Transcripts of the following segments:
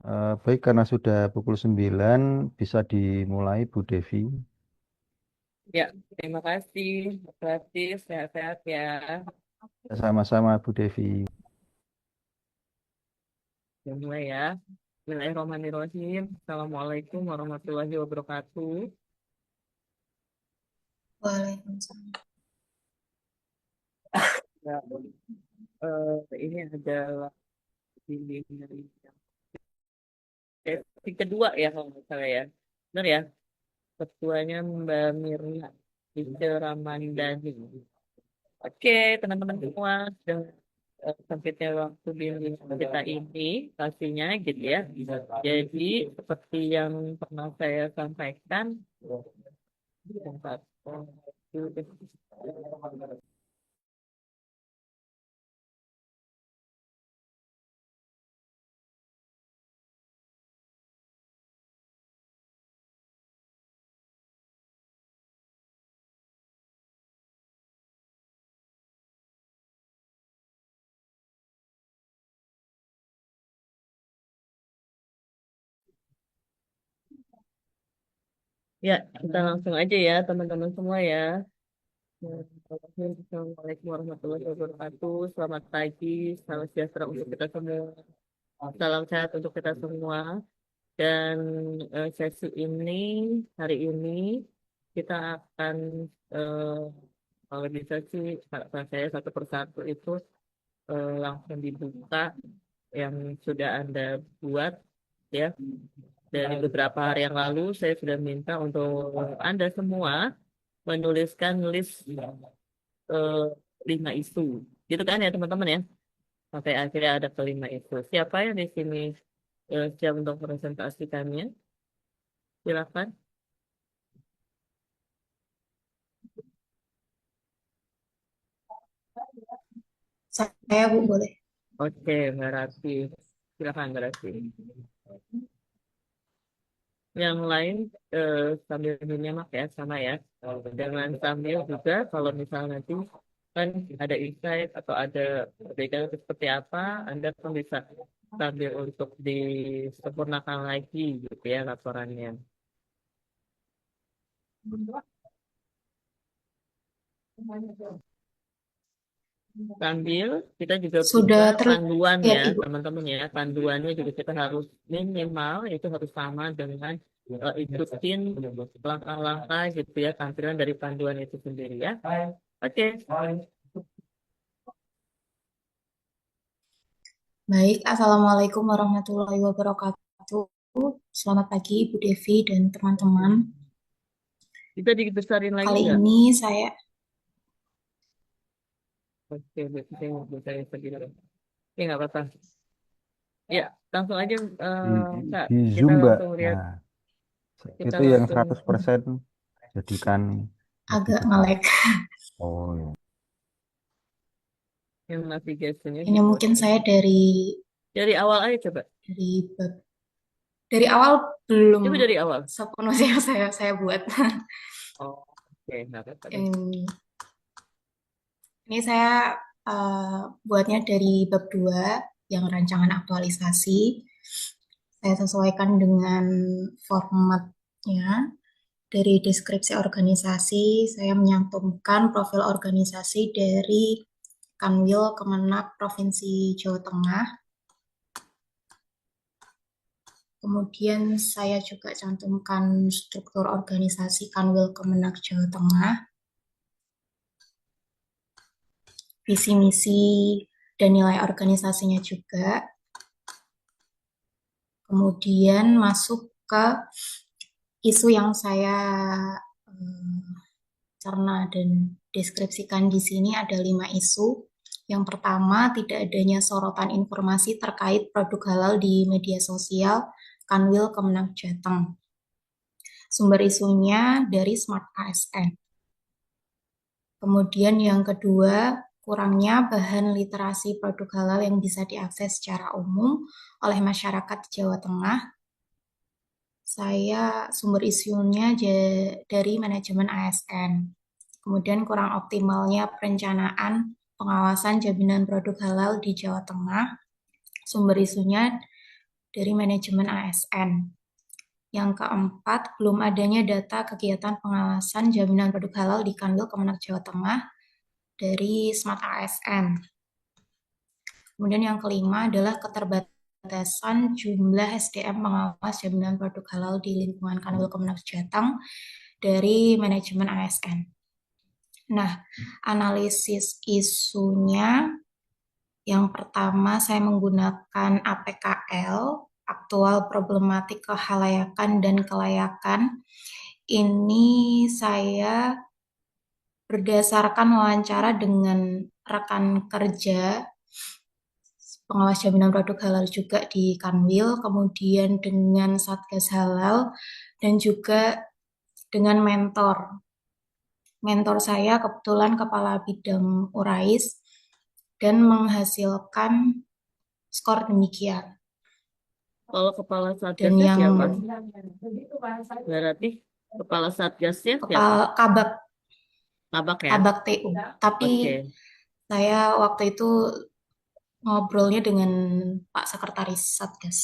Baik, karena sudah pukul 9, bisa dimulai Bu Devi. Ya, terima kasih. Berarti sehat-sehat ya. Sama-sama Bu Devi. Ya, mulai ya. Bismillahirrahmanirrahim. Assalamualaikum warahmatullahi wabarakatuh. Waalaikumsalam. Ya, ini adalah di sesi kedua ya kalau nggak salah ya. Benar ya? Ketuanya Mbak Mirna Ica Ramandani. Oke, teman-teman semua sudah sempitnya waktu di kita ini pastinya gitu ya. Jadi seperti yang pernah saya sampaikan, tempat ya, kita langsung aja ya teman-teman semua ya. Assalamualaikum warahmatullahi wabarakatuh. Selamat pagi, salam sejahtera untuk kita semua. Salam sehat untuk kita semua. Dan sesi ini, hari ini, kita akan, kalau bisa sih, kalau saya satu persatu itu langsung dibuka yang sudah Anda buat, ya. Dari beberapa hari yang lalu, saya sudah minta untuk Anda semua menuliskan list eh, 5 isu. Gitu kan ya teman-teman ya? Sampai akhirnya ada ke 5 isu. Siapa yang di sini siap untuk presentasikannya? Silakan. Saya Bu boleh. Oke, Mbak Rati. Silakan, Mbak Rati. Yang lain sambil menyimak ya, sama ya. Jangan sambil juga kalau misalnya nanti kan ada insight atau ada perbedaan itu seperti apa, Anda pun bisa sambil untuk disempurnakan lagi gitu ya laporannya. Sambil kita juga punya Sudah panduan ya, terlihat Ibu. teman-teman ya. Panduannya juga kita harus minimal itu harus sama dengan ikutin langkah-langkah gitu ya, tampilan dari panduan itu sendiri ya. Oke. Baik, Assalamualaikum warahmatullahi wabarakatuh. Selamat pagi Ibu Devi dan teman-teman. Bisa dibesarin lagi Kali nggak? ini saya, Oke, bisa dibesarin sedikit. Ya nggak apa-apa. Ya, langsung aja Di, Kak. di Kita Zoom, Mbak. langsung lihat, Nah, kita itu yang langsung 100% jadikan agak notifikasi. nge-lag. Oh, ya. yang navigasinya Ini mungkin dimulai. saya dari Dari awal aja coba. dari bab- dari awal belum Coba dari awal. sepenuhnya saya buat. Oh, oke, nggak apa-apa deh. Ini saya buatnya dari bab 2 yang rancangan aktualisasi. Saya sesuaikan dengan formatnya. Dari deskripsi organisasi, saya menyantumkan profil organisasi dari Kanwil Kemenak Provinsi Jawa Tengah. Kemudian saya juga cantumkan struktur organisasi Kanwil Kemenak Jawa Tengah, visi misi dan nilai organisasinya juga. Kemudian masuk ke isu yang saya cerna dan deskripsikan di sini ada 5 isu. Yang pertama, tidak adanya sorotan informasi terkait produk halal di media sosial Kanwil Kemenak Jateng. Sumber isunya dari Smart ASN. Kemudian yang kedua, kurangnya bahan literasi produk halal yang bisa diakses secara umum oleh masyarakat Jawa Tengah. Saya sumber isunya dari manajemen ASN. Kemudian kurang optimalnya perencanaan pengawasan jaminan produk halal di Jawa Tengah. Sumber isunya dari manajemen ASN. Yang keempat, belum adanya data kegiatan pengawasan jaminan produk halal di Kanwil Kemenak Jawa Tengah dari Smart ASN. Kemudian yang kelima adalah keterbatasan jumlah SDM pengawas jaminan produk halal di lingkungan Kanwil Kemenak Jateng dari manajemen ASN. Nah, analisis isunya yang pertama saya menggunakan APKL, aktual problematik kehalayakan dan kelayakan. Ini saya berdasarkan wawancara dengan rekan kerja pengawas jaminan produk halal juga di Kanwil, kemudian dengan Satgas Halal, dan juga dengan mentor. Mentor saya kebetulan kepala bidang URAIS dan menghasilkan skor demikian. Kalau kepala Dan satgasnya yang siapa? Berarti kepala satgasnya siapa? kepala kabak Kabak ya? kabak TU. Tapi Oke. saya waktu itu ngobrolnya dengan Pak Sekretaris Satgas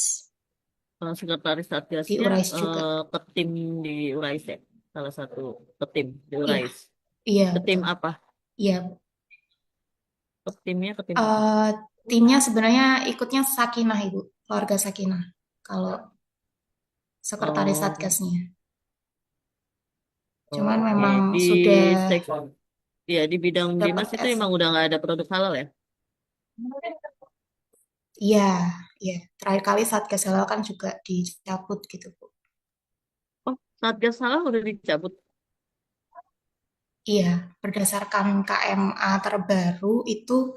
Kalau sekretaris di satgasnya URAIS juga. ketim di Urais ya? Salah satu ketim di Iya, Urais. iya Ketim betul. apa? Iya, Ketimnya ketim apa? timnya sebenarnya ikutnya Sakinah Ibu, keluarga Sakinah. Kalau Sekretaris Oh, Satgasnya. Cuman oke. memang Di sudah seks, ya di bidang dapat dinas itu emang udah nggak ada produk halal ya? Iya, iya. Terakhir kali Satgas Halal kan juga dicabut gitu, Bu. Oh, satgas halal udah dicabut. Iya, berdasarkan KMA terbaru itu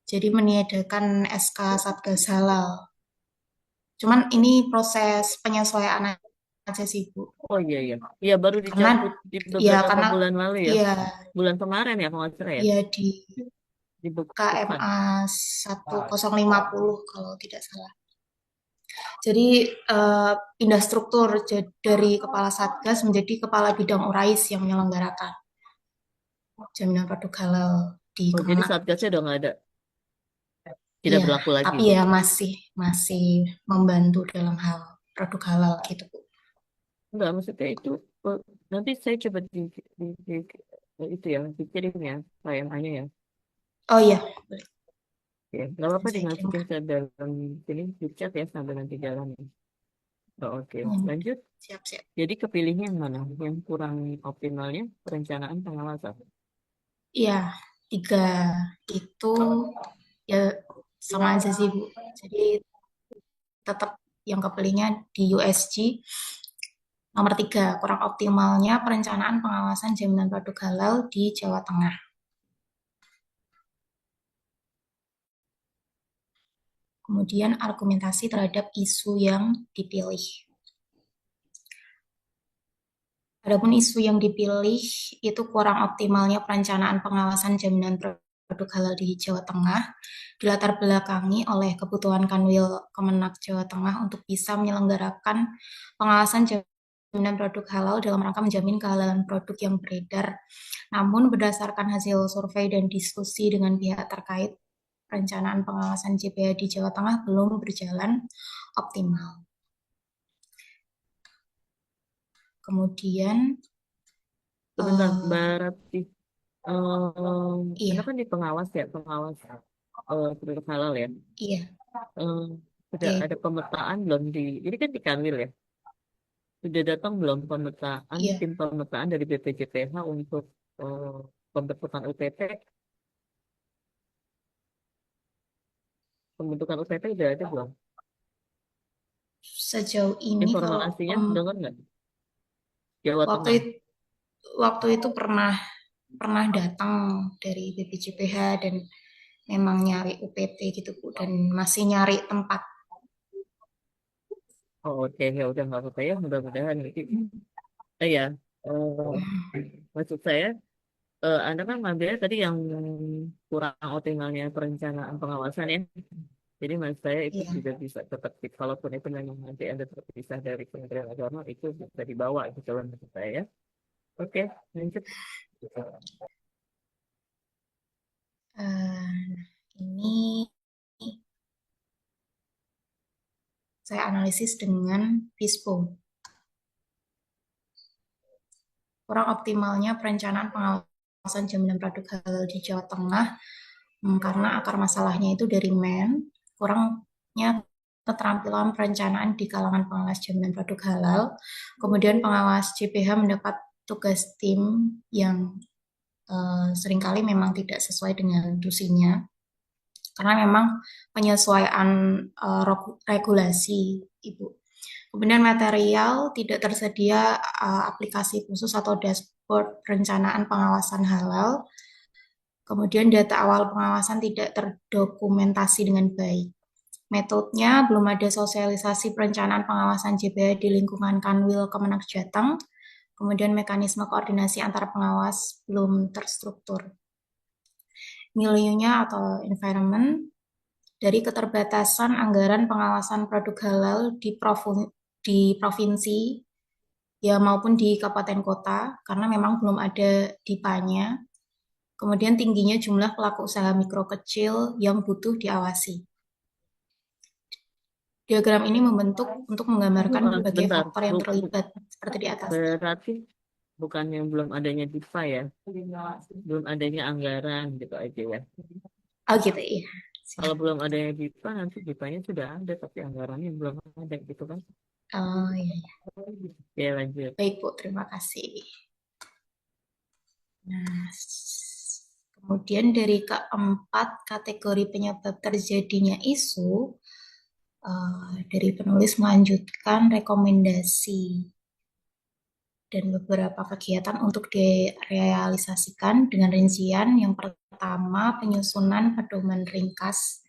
jadi meniadakan SK Satgas Halal. Cuman ini proses penyesuaian aja sih, Bu. Oh iya iya. Iya baru Karena dicabut di ya beberapa karena bulan lalu ya. iya Bulan kemarin ya kalau nggak salah ya. iya di Dibekukan. KMA 1050 kalau tidak salah. Jadi pindah struktur dari kepala Satgas menjadi kepala bidang URAIS yang menyelenggarakan jaminan produk halal di Oh jadi Kemenak. satgasnya udah nggak ada. Tidak Iya, berlaku lagi. tapi ya masih membantu dalam hal produk halal gitu, Bu. Enggak, maksudnya itu nanti saya coba itu ya dikirim ya KMA-nya ya. Oh iya, boleh. Ya, nggak apa-apa Saya dimasukin kirimkan. ke dalam sini di chat ya sambil nanti jalan. Oh, oke, lanjut. Siap-siap. Jadi kepilihnya yang mana? Yang kurang optimalnya perencanaan pengawasan. Iya, 3 itu ya sama aja sih, Bu. Jadi tetap yang kepilihnya di USG. Nomor 3, kurang optimalnya perencanaan pengawasan jaminan produk halal di Jawa Tengah. Kemudian argumentasi terhadap isu yang dipilih. Adapun isu yang dipilih itu kurang optimalnya perencanaan pengawasan jaminan produk halal di Jawa Tengah dilatar belakangi oleh kebutuhan Kanwil Kemenak Jawa Tengah untuk bisa menyelenggarakan pengawasan jaminan produk halal dalam rangka menjamin kehalalan produk yang beredar. Namun berdasarkan hasil survei dan diskusi dengan pihak terkait, perencanaan pengawasan JPH di Jawa Tengah belum berjalan optimal. Kemudian Sebentar, berarti iya, kenapa di pengawas ya pengawas produk halal ya? iya, Eh, sudah iya ada Ibu. pemetaan belum di ini kan di Kanwil ya? Sudah datang belum pemetaan Iya, tim pemetaan dari BPJPH untuk eh, pembentukan UTT? Pembentukan UTT udah ada belum? sejauh ini kalau Informasinya dengar nggak? Jawa waktu Tengah. itu, waktu itu pernah pernah datang dari BPJPH dan memang nyari UPT gitu Bu dan masih nyari tempat. Oh, oke, ya udah nggak apa-apa ya, mudah-mudahan. Ya, maksud saya, Anda kan ngambilnya tadi yang kurang optimalnya perencanaan pengawasan ya. Jadi menurut saya itu Iya. juga bisa tetap, kalaupun itu memang nanti Anda terpisah dari Kementerian Agama, itu bisa dibawa itu kalau menurut saya ya. Oke, lanjut. Ini saya analisis dengan FISPO. Kurang optimalnya perencanaan pengawasan jaminan produk halal di Jawa Tengah karena akar masalahnya itu dari kurangnya keterampilan perencanaan di kalangan pengawas jaminan produk halal. Kemudian pengawas JPH mendapat tugas tim yang seringkali memang tidak sesuai dengan tusinya, karena memang penyesuaian regulasi, Ibu. Kemudian material tidak tersedia aplikasi khusus atau dashboard perencanaan pengawasan halal. Kemudian data awal pengawasan tidak terdokumentasi dengan baik. Metodenya belum ada sosialisasi perencanaan pengawasan JPH di lingkungan Kanwil Kemenak Jateng. Kemudian mekanisme koordinasi antar pengawas belum terstruktur. Milieunya atau environment, dari keterbatasan anggaran pengawasan produk halal di provinsi ya maupun di kabupaten kota, karena memang belum ada DIPA-nya. Kemudian tingginya jumlah pelaku usaha mikro kecil yang butuh diawasi. Diagram ini membentuk untuk menggambarkan berbagai Sebentar, faktor yang terlibat seperti di atas. berarti bukan yang belum adanya DIPA ya, belum adanya anggaran gitu aja ya. Oh gitu, iya. Kalau belum adanya DIPA, nanti DIPA-nya sudah ada, tapi anggarannya belum ada gitu kan. Oh iya. Ya lanjut. Baik Bu, terima kasih. Nah, kemudian dari keempat kategori penyebab terjadinya isu, dari penulis melanjutkan rekomendasi dan beberapa kegiatan untuk direalisasikan dengan rincian. Yang pertama, penyusunan pedoman ringkas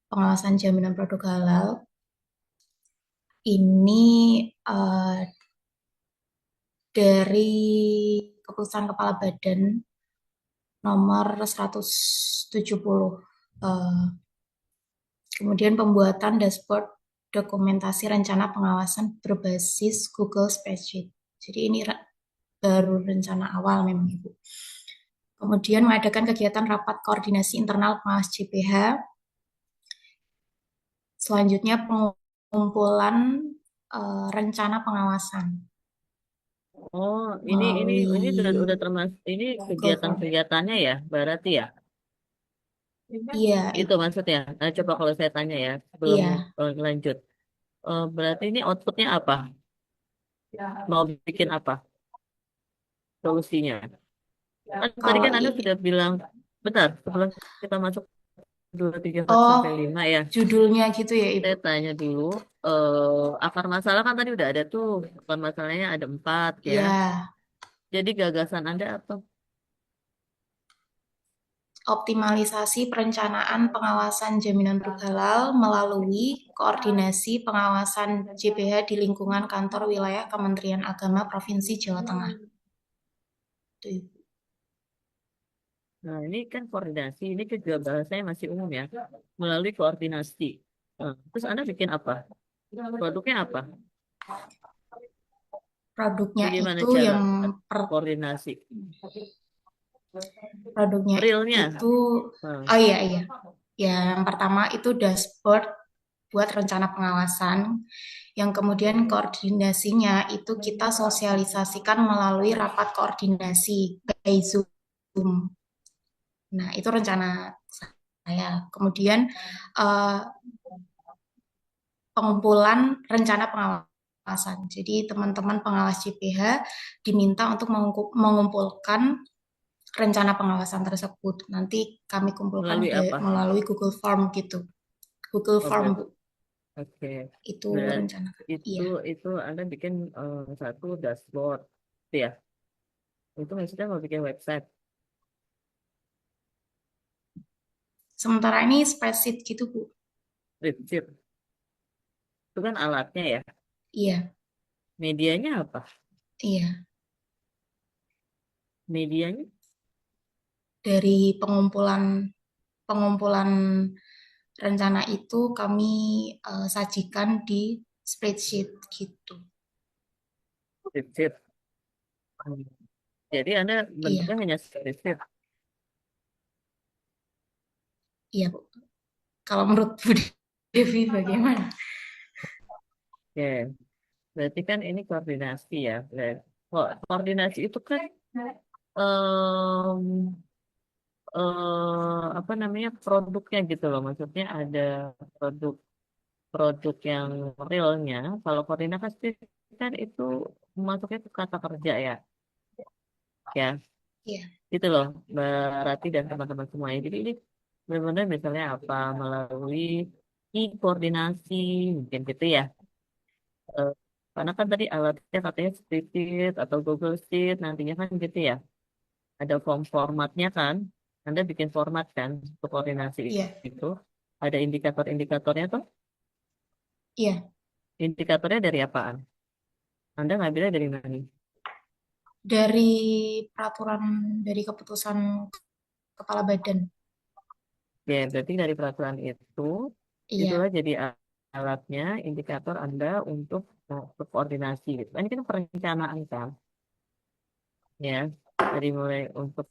pengawasan jaminan produk halal. Ini dari keputusan Kepala Badan nomor 170. Kemudian pembuatan dashboard dokumentasi rencana pengawasan berbasis Google Spreadsheet. Jadi ini baru rencana awal memang Ibu. Kemudian mengadakan kegiatan rapat koordinasi internal pengawas JPH. Selanjutnya pengumpulan rencana pengawasan. Oh, ini udah termasuk ini kegiatan-kegiatannya ya, berarti ya? Iya, Itu maksudnya. Nah, coba kalau saya tanya ya, sebelum iya. lanjut. Berarti ini outputnya apa? Mau bikin apa? Solusinya? Kan tadi Kalau kan Anda sudah bilang, bentar, sebelum kita masuk 2, 3, 4, oh sampai 5 ya. judulnya gitu ya Ibu. Saya tanya dulu, akar masalah kan tadi udah ada tuh. Akar masalahnya ada 4 ya. Iya, Jadi gagasan Anda apa? optimalisasi perencanaan pengawasan jaminan produk halal melalui koordinasi pengawasan JPH di lingkungan kantor wilayah Kementerian Agama Provinsi Jawa Tengah. Itu Ibu. Nah, ini kan koordinasi, ini kan juga bahasanya masih umum ya, melalui koordinasi. Nah, terus Anda bikin apa? Produknya apa? Produknya Bagaimana itu cara yang koordinasi? produknya Realnya? itu Nah, oh iya. Yang pertama itu dashboard buat rencana pengawasan. Yang kemudian koordinasinya itu kita sosialisasikan melalui rapat koordinasi by Zoom. Nah, itu rencana saya. Kemudian pengumpulan rencana pengawasan. Jadi teman-teman pengawas JPH diminta untuk mengumpulkan rencana pengawasan tersebut. Nanti kami kumpulkan melalui apa? melalui Google Form gitu. Google Form, Bu. Oke. Itu Berat. rencana. Iya. Itu Anda bikin satu dashboard, itu ya. Itu maksudnya mau bikin website. Sementara ini spreadsheet gitu, Bu. Spreadsheet. Itu kan alatnya ya. Iya, Medianya apa? iya. Medianya Dari pengumpulan rencana itu kami sajikan di spreadsheet gitu. spreadsheet. Jadi Anda Iya, bentuknya hanya spreadsheet. iya, Bu. Kalau menurut Bu Devi bagaimana? Oke, berarti kan ini koordinasi ya. Koordinasi itu kan em, apa namanya produknya gitu loh. Maksudnya ada produk produk yang realnya. Kalau koordinasi kan itu masuknya ke kata kerja ya, ya Iya, gitu loh, Mbak Rati dan teman-teman semuanya. Jadi ini benar-benar misalnya apa melalui koordinasi mungkin gitu ya. Eh, karena kan tadi alatnya katanya Spreadsheet atau Google Sheet nantinya kan gitu ya. Ada formatnya kan. Anda bikin format kan untuk koordinasi iya, itu. Ada indikator-indikatornya tuh. iya. Indikatornya dari apaan? Anda ngambilnya dari mana? Dari peraturan, dari keputusan kepala badan. Ya, berarti dari peraturan itu, Iya, itulah jadi alatnya, indikator Anda untuk berkoordinasi gitu. Ini kan perencanaan kan, ya. Jadi mulai untuk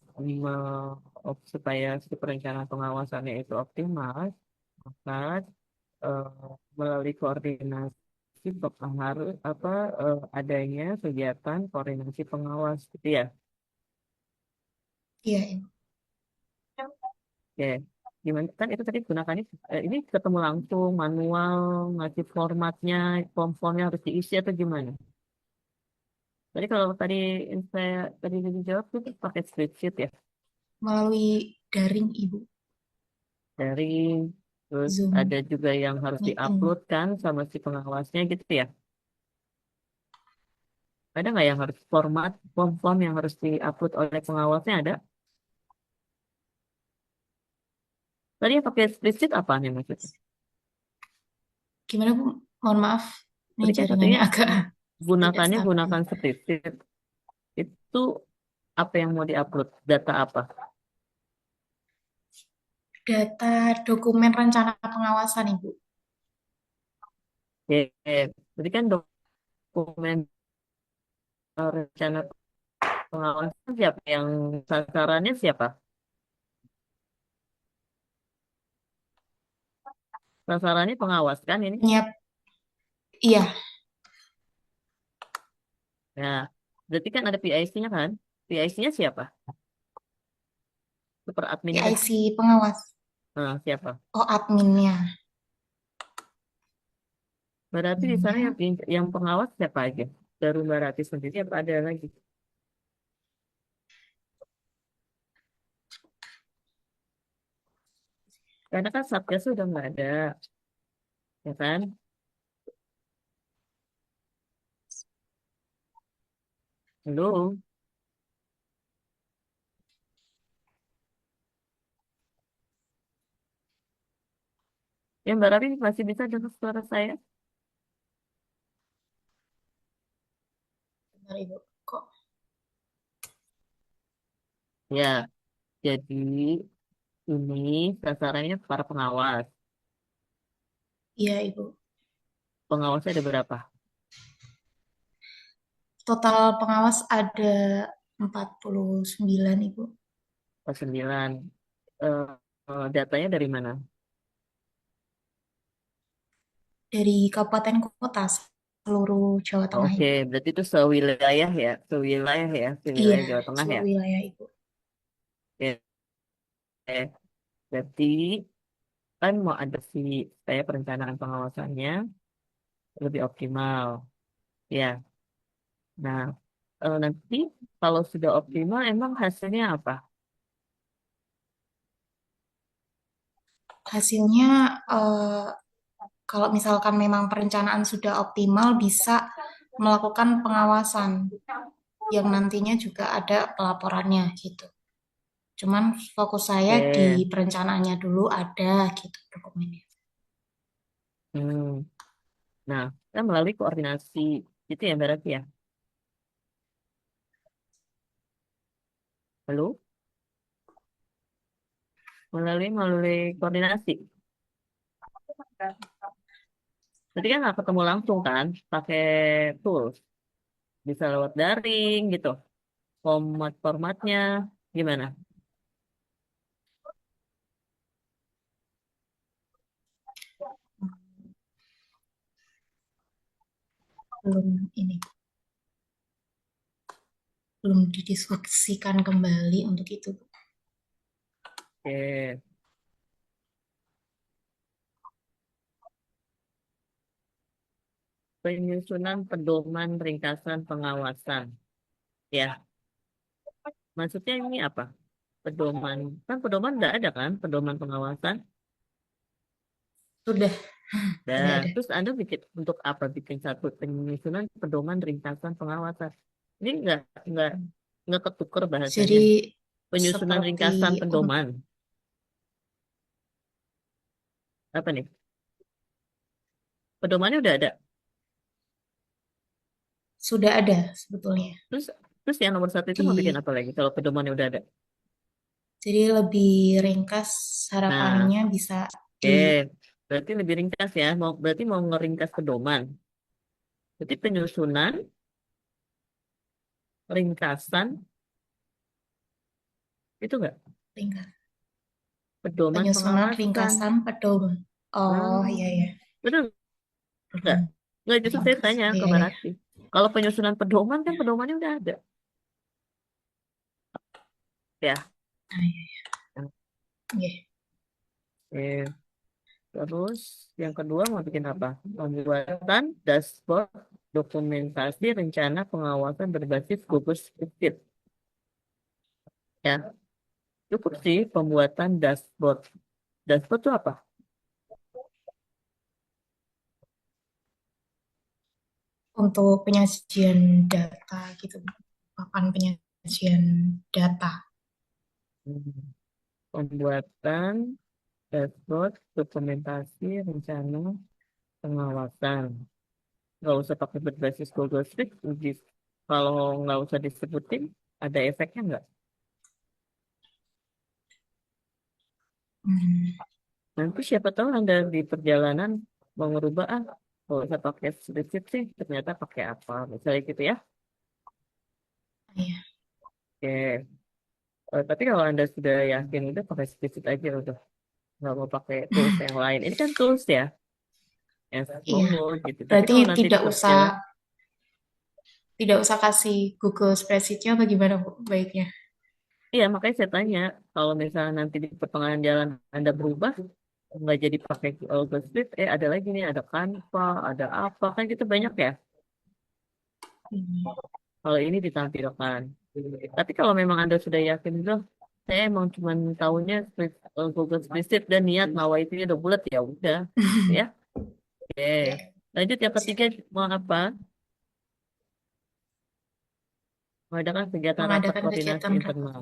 supaya si perencanaan pengawasannya itu optimal, maka eh, melalui koordinasi harus apa adanya kegiatan koordinasi pengawas gitu ya. iya, iya. Oke, gimana kan itu tadi gunakannya ini ketemu langsung manual ngasih formatnya, formnya harus diisi atau gimana? Tadi kalau tadi saya tadi dijawab tuh pakai spreadsheet ya Melalui daring Ibu, dari terus ada Zoom juga yang harus meeting. diupload kan sama si pengawasnya gitu ya. Ada nggak yang harus form-form yang harus diupload oleh pengawasnya ada? Tadi yang pakai spreadsheet apa nih maksudnya? Gimana Bu? Mohon maaf, ini Tadi kan jaringannya katanya agak tidak gunakannya stabil. gunakan spreadsheet itu apa yang mau diupload? Data apa? Data dokumen rencana pengawasan Ibu. Oke, berarti kan dokumen rencana pengawasan siapa yang sasarannya siapa? Sasarannya pengawas kan ini. Penyiap, iya, Nah, berarti kan ada PIC-nya kan? PIC-nya siapa? Super adminnya deh. PIC pengawas. Nah, siapa? Oh, adminnya. Berarti di sana Adminnya. yang pengawas siapa aja? Baru Mbak Rati sendiri apa ada lagi? Karena kan Satgas sudah nggak ada, ya kan? Halo, ya Mbak Rati masih bisa dengar suara saya? Bentar Ibu. Kok? Ya, jadi ini sasarannya para pengawas. Iya Ibu. Pengawasnya ada berapa? Total pengawas ada 49 Ibu. Oh, 9. Eh, datanya dari mana? Dari kabupaten kota seluruh Jawa Oh, Tengah oke, Ibu. berarti itu sewilayah ya, Iya, sewilayah Jawa Tengah ya. seluruh wilayah Ibu. Oke, berarti kan mau ada saya perencanaan pengawasannya lebih optimal, ya. Nah, nanti kalau sudah optimal, emang hasilnya apa? Hasilnya eh, kalau misalkan memang perencanaan sudah optimal bisa melakukan pengawasan yang nantinya juga ada pelaporannya gitu. Cuman fokus saya di Oke, perencanaannya dulu ada gitu dokumennya. hmm. Nah, kita melalui koordinasi itu ya berarti ya. Lalu melalui koordinasi. Berarti kan nggak ketemu langsung kan, pakai tools, bisa lewat daring gitu. Formatnya gimana? belum didiskusikan kembali untuk itu, Bu. Oke. Penyusunan pedoman ringkasan pengawasan. Ya, maksudnya ini apa? Pedoman. Kan pedoman nggak ada kan? Pedoman pengawasan. Sudah Dan ada. terus Anda bikin untuk apa? Bikin satu penyusunan pedoman ringkasan pengawasan. Ini nggak ketuker bahasanya. Jadi Penyusunan seperti ringkasan pedoman. Apa nih? Pedomannya udah ada. sudah ada sebetulnya. Terus yang nomor 1 itu mau bikin apa lagi? Kalau pedomannya udah ada. Jadi lebih ringkas, Nah, harapannya bisa oke. Berarti lebih ringkas ya. Berarti mau ngeringkas pedoman. Jadi penyusunan ringkasan itu enggak? ringkas. Pedoman Penyusunan pengawasan. ringkasan pedoman. Oh, iya ya. Betul enggak? Enggak, justru saya Ringkas. tanya ke Iya, Mbak iya. Rati. Kalau penyusunan pedoman kan pedomannya udah ada. Ya. Ah, iya, iya. Eh, Terus yang kedua mau bikin apa? Pembuatan dashboard dokumentasi rencana pengawasan berbasis Google Sheet. Ya, cukup sih pembuatan dashboard. Dashboard itu apa? Untuk penyajian data gitu, papan penyajian data. Hmm. Pembuatan dashboard dokumentasi rencana pengawasan. Nggak usah pakai berbasis Google Sheet. Kalau nggak usah disebutin, ada efeknya nggak? Hmm, Nanti siapa tahu Anda di perjalanan mau ngerubah, kalau usah pakai spreadsheet sih, ternyata pakai apa? Misalnya gitu ya. iya. Oke. Tapi kalau Anda sudah yakin, udah pakai spreadsheet aja udah. Nggak mau pakai tools yang lain. Ini kan tools ya, yang Iya. monggo gitu. Tapi Berarti kalau nanti di tidak perjalanan, usah kasih Google Spreadsheet-nya bagaimana, Bu, baiknya? iya makanya saya tanya, kalau misalnya nanti di pertengahan jalan Anda berubah, nggak jadi pakai Google Sheet, ada lagi nih, ada Canva, ada apa, kan gitu banyak ya. Hmm. Kalau ini ditampilkan. Tapi kalau memang Anda sudah yakin itu, saya emang cuma tahunya Google Spreadsheet dan niat bahwa itu udah bulat ya udah, ya. Oke. Ya, Lanjut yang ketiga mau apa? Mengadakan kegiatan rapat mengadakan koordinasi kegiatan rapat internal.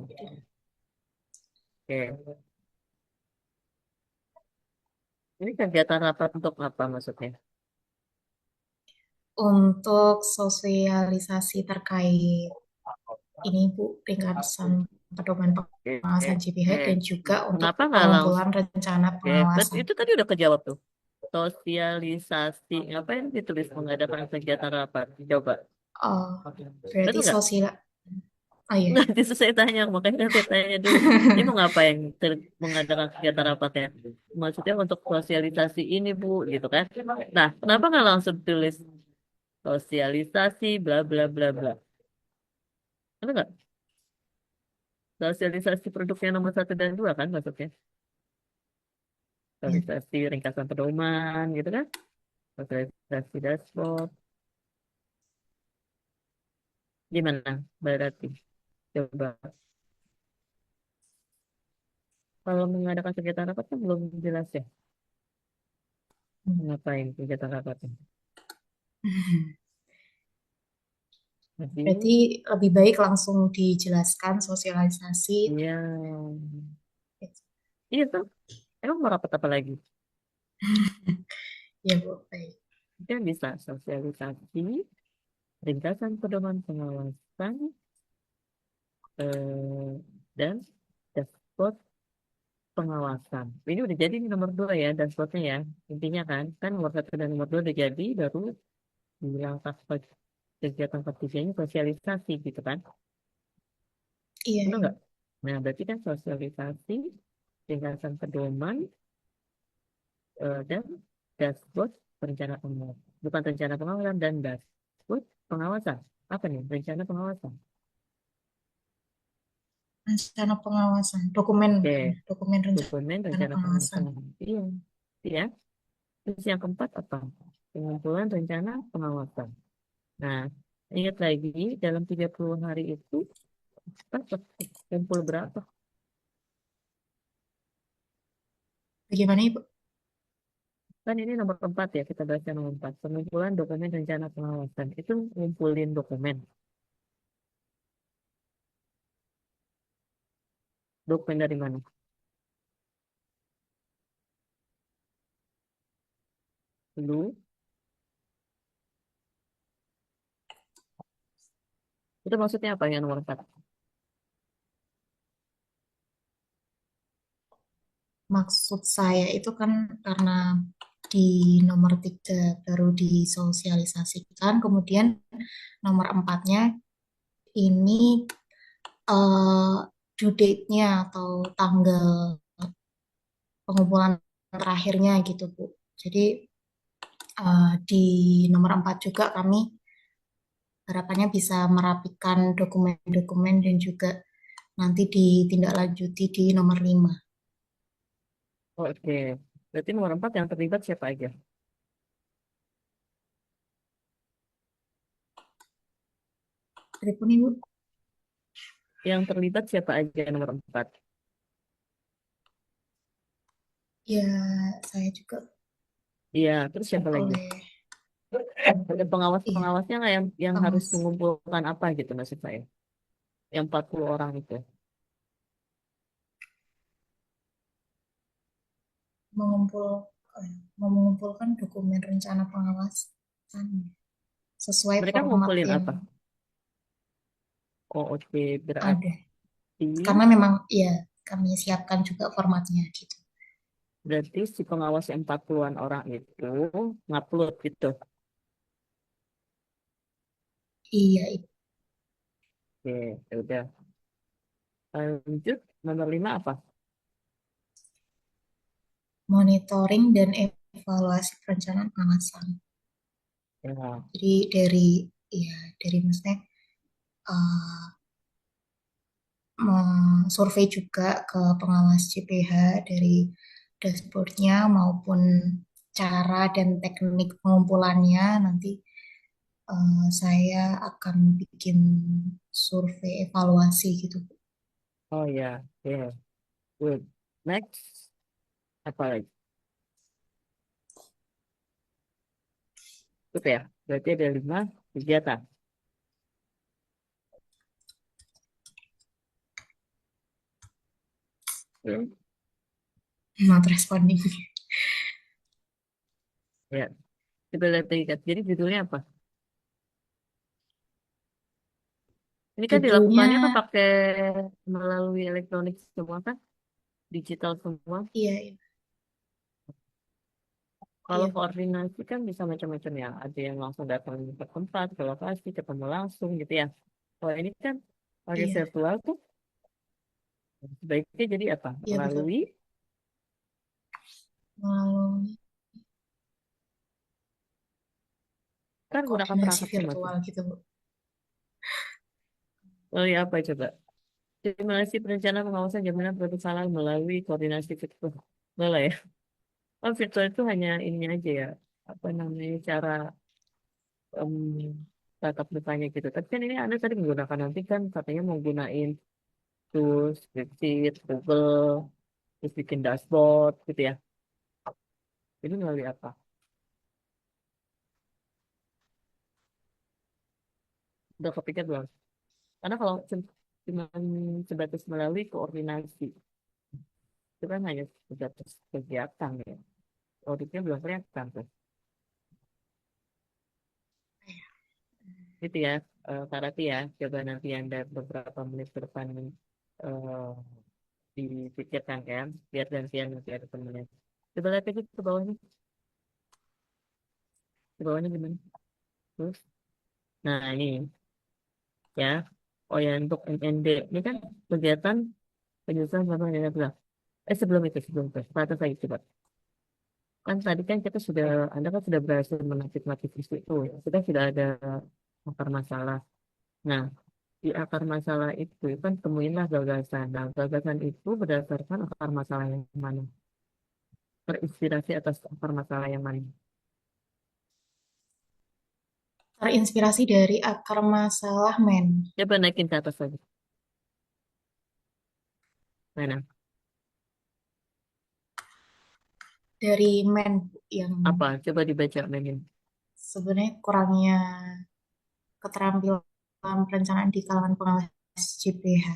Oke. Ini kegiatan rapat untuk apa maksudnya? untuk sosialisasi terkait ini, Bu, ringkasan pedoman Oke. pengawasan JPH dan juga untuk Kenapa nggak langsung? pengumpulan rencana Oke. pengawasan. Itu tadi udah kejawab tuh. Sosialisasi. Ngapain ditulis mengadakan kegiatan rapat? Coba. Oh, berarti Betul nggak? oh iya. Nggak, justru saya tanya, makanya saya tanya dulu. Ini mau ngapain mengadakan kegiatan rapat ya? Maksudnya untuk sosialisasi ini, Bu, gitu kan? Nah, kenapa nggak langsung tulis sosialisasi, bla bla bla bla? Ada nggak? Sosialisasi produknya nomor 1 dan 2 kan maksudnya? Hmm. Sosialisasi ringkasan pedoman, gitu kan? Sosialisasi dashboard. Gimana, berarti? Coba. Kalau mengadakan kegiatan rapat kan belum jelas ya. Ngapain kegiatan rapatnya? Jadi, Berarti lebih baik langsung dijelaskan sosialisasi. iya. Iya tuh. Emang mau rapat apa lagi? Ya, Bu, baik. Kita bisa sosialisasi, ringkasan pedoman pengawasan, eh, dan dashboard pengawasan. Ini udah jadi nih nomor 2 ya, dashboardnya ya. Intinya kan nomor 1 dan nomor 2 udah jadi, baru bilang kegiatan ketiganya sosialisasi gitu kan. Iya, Benar iya. nggak? Nah, berarti kan sosialisasi, ringkasan pedoman, dan dashboard rencana pengawasan. Bukan rencana pengawasan dan dashboard. disebut pengawasan. Apa nih? Rencana pengawasan. Rencana pengawasan, dokumen, Oke, dokumen dokumen rencana rencana pengawasan. pengawasan. Iya, iya. Terus yang keempat apa? Pengumpulan rencana pengawasan. Nah, ingat lagi dalam 30 hari itu kan kumpul berapa? Bagaimana Ibu? Kan ini nomor 4 ya, kita bahas yang nomor 4. Pengumpulan dokumen rencana pengawasan. Itu ngumpulin dokumen. Dokumen dari mana? Dulu, itu maksudnya apa yang nomor 4? Maksud saya itu kan karena di nomor 3 baru disosialisasikan, kemudian nomor 4-nya ini eh, due date-nya atau tanggal pengumpulan terakhirnya gitu Bu. Jadi di nomor 4 juga kami harapannya bisa merapikan dokumen-dokumen dan juga nanti ditindaklanjuti di nomor 5. Oke, berarti nomor 4 yang terlibat siapa aja? Telepon Ibu? Yang terlibat siapa aja nomor 4? Ya, saya juga Iya, terus siapa lagi? oleh Ada iya, pengawas-pengawasnya nggak yang harus pengawas mengumpulkan apa gitu maksud saya? Yang 40 orang itu. mengumpul mengumpulkan dokumen rencana pengawasan sesuai Mereka format ngumpulin yang apa? Oh, oke, ada. berarti Karena memang ya kami siapkan juga formatnya gitu. berarti si pengawas yang 40-an orang itu ngupload gitu. Iya, Ibu. Oke, ya udah. Lanjut, nomor 5 apa? Monitoring dan evaluasi perencanaan pengawasan. Ya, Jadi dari maksudnya eh, survei juga ke pengawas CPH dari dashboardnya maupun cara dan teknik pengumpulannya nanti saya akan bikin survei evaluasi gitu. oh ya, ya, good. Next, apa lagi? Itu ya, berarti ada 5 kegiatan. Oke. Not responding. Ya, kita lihat lagi kan. Jadi judulnya apa? Ini kan Judulnya dilakukannya kan pakai melalui elektronik semua kan, digital semua. iya iya Kalau iya koordinasi kan bisa macam-macam ya. Ada yang langsung datang ke tempat, ke lokasi, ketemu langsung gitu ya. Kalau ini kan pakai iya virtual tuh, sebaiknya jadi apa? iya betul. Melalui, Melalui kan gunakan koordinasi perangkat semua tuh. virtual gitu Bu. Melalui apa coba? Simulasi perencanaan pengawasan jaminan produk halal melalui koordinasi virtual. Boleh ya? Oh, virtual itu hanya ini aja ya. Apa namanya, cara tatap mukanya gitu. Tapi kan ini Anda tadi menggunakan nanti kan katanya mau gunain tools, spreadsheet, Google, terus bikin dashboard gitu ya. Ini melalui apa? Udah kepikir belum? Karena kalau cuma sebatas melalui koordinasi, itu kan hanya sebatas kegiatan ya. Auditnya belum kelihatan tuh. Gitu ya, Kak Rati ya. Coba nanti Anda beberapa menit ke depan eh, dipikirkan kan. Biar gantian nanti ada temennya. Coba lihat aja ke bawahnya. Ke bawahnya gimana? Terus, nah ini ya. Oh ya, untuk MND. Ini kan kegiatan penyusunan sama yang bilang. Sebelum itu. Ke atas lagi coba. kan tadi kan Anda kan sudah berhasil menakik-nakik isu itu. Kita sudah ada akar masalah. Nah, di akar masalah itu kan temuinlah gagasan. Nah, gagasan itu berdasarkan akar masalah yang mana? Terinspirasi atas akar masalah yang mana? Terinspirasi dari akar masalah Coba naikin ke atas lagi. Mana? dari yang Apa? Coba dibaca, Memin. sebenarnya kurangnya keterampilan perencanaan di kalangan pengawas JPH.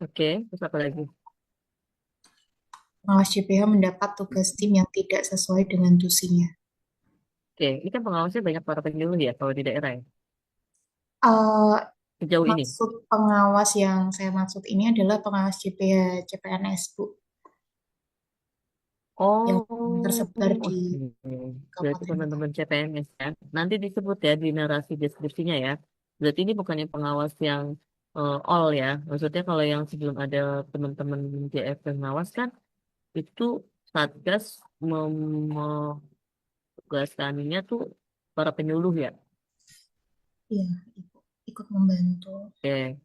Oke, terus apa lagi? Pengawas JPH mendapat tugas tim yang tidak sesuai dengan tusinya. Oke, ini kan pengawasnya banyak para penyuluh ya kalau di daerah ya. Eh, Sejauh ini. Maksud pengawas yang saya maksud ini adalah pengawas JPH CPNS, Bu, yang Oh, tersebar di oke. Berarti Kabupaten Kota. teman-teman CPNS ya. Nanti disebut ya di narasi deskripsinya ya. Berarti ini bukannya pengawas yang all ya. Maksudnya kalau yang sebelum ada teman-teman JF yang ngawas kan itu Satgas menugaskannya tuh para penyuluh ya. Iya, ikut membantu. Oke.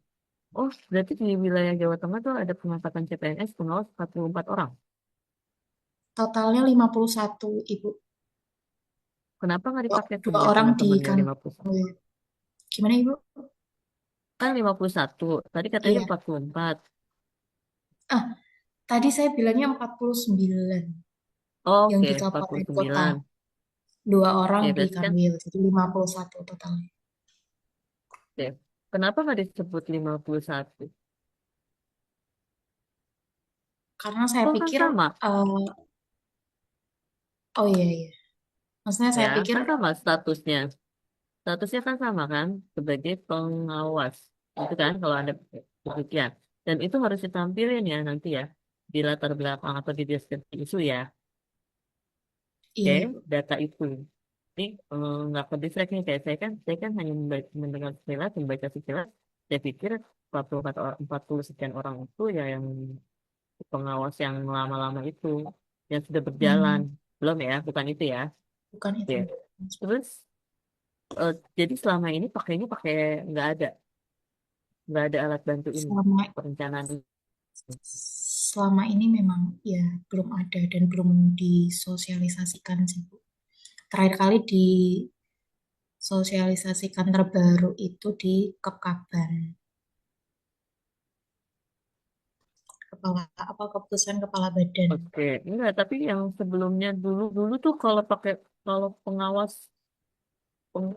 Oh, berarti di wilayah Jawa Tengah tuh ada pengangkatan CPNS pengawas 44 orang. Totalnya 51, Ibu. Kenapa nggak dipakai Dua kerja orang di teman-temannya 51? Kanwil. Gimana, Ibu? Kan 51. Tadi katanya Iya. 44. Ah, tadi saya bilangnya 49 yang Oke, di empat puluh Kabupaten Kota. sembilan. Dua orang Oke, di berarti kan, Kanwil, jadi 51 totalnya. oke. Kenapa nggak disebut 51? Karena saya Oh, kan pikir, sama. oh iya, iya. Maksudnya Ya, saya pikir, kan sama statusnya. Statusnya kan sama kan, sebagai pengawas. Itu kan, kalau ada demikian. Dan itu harus ditampilin ya nanti ya, di latar belakang atau di deskripsi isu ya. Oke, iya, Ibu. data itu. Ini nggak ke distract nih, kayak saya kan hanya mendengar sekilas, membaca sekilas. Saya pikir 44 orang, 40 sekian orang itu ya yang pengawas yang lama-lama itu yang sudah berjalan Hmm, belum ya bukan itu ya. bukan Oke, itu. terus jadi selama ini pakainya pakai nggak ada nggak ada alat bantu ini Selama perencanaan ini. selama ini memang ya belum ada dan belum disosialisasikan sih, Bu. Terakhir kali disosialisasikan terbaru itu di Kepkaban. Keputusan kepala badan. Oke, enggak, tapi yang sebelumnya dulu dulu tuh kalau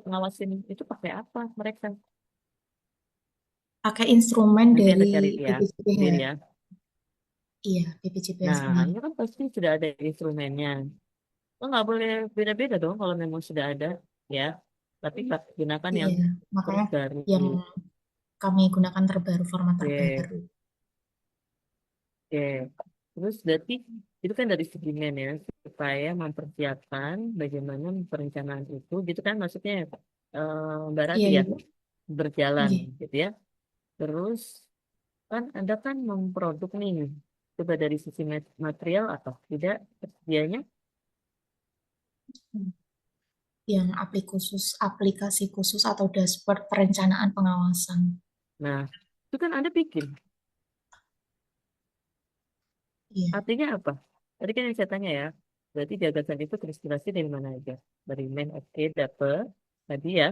pengawasin itu pakai apa mereka? Pakai instrumen Nanti Anda dari cari ya BPJPH. sendiri ya. Iya, BPJPH Nah, sendiri. ini kan pasti sudah ada instrumennya. Oh, nggak boleh beda-beda dong kalau memang sudah ada ya. Tapi gunakan Iya, yang makanya terbaru. yang kami gunakan terbaru, format Oke, terbaru. oke. Terus berarti itu kan dari segi ya, supaya mempersiapkan bagaimana perencanaan itu, gitu kan maksudnya Mbak Iya, Rati ya, Ibu. berjalan Iya, gitu ya. Terus kan Anda kan memproduk nih, coba dari sisi material atau tidak tersedianya. yang aplikasi khusus atau dashboard perencanaan pengawasan. Nah, itu kan Anda bikin. Iya, Artinya apa? Tadi kan yang saya tanya ya, berarti gagasan itu terinspirasi dari mana aja? Dari oke, dapet. Tadi ya,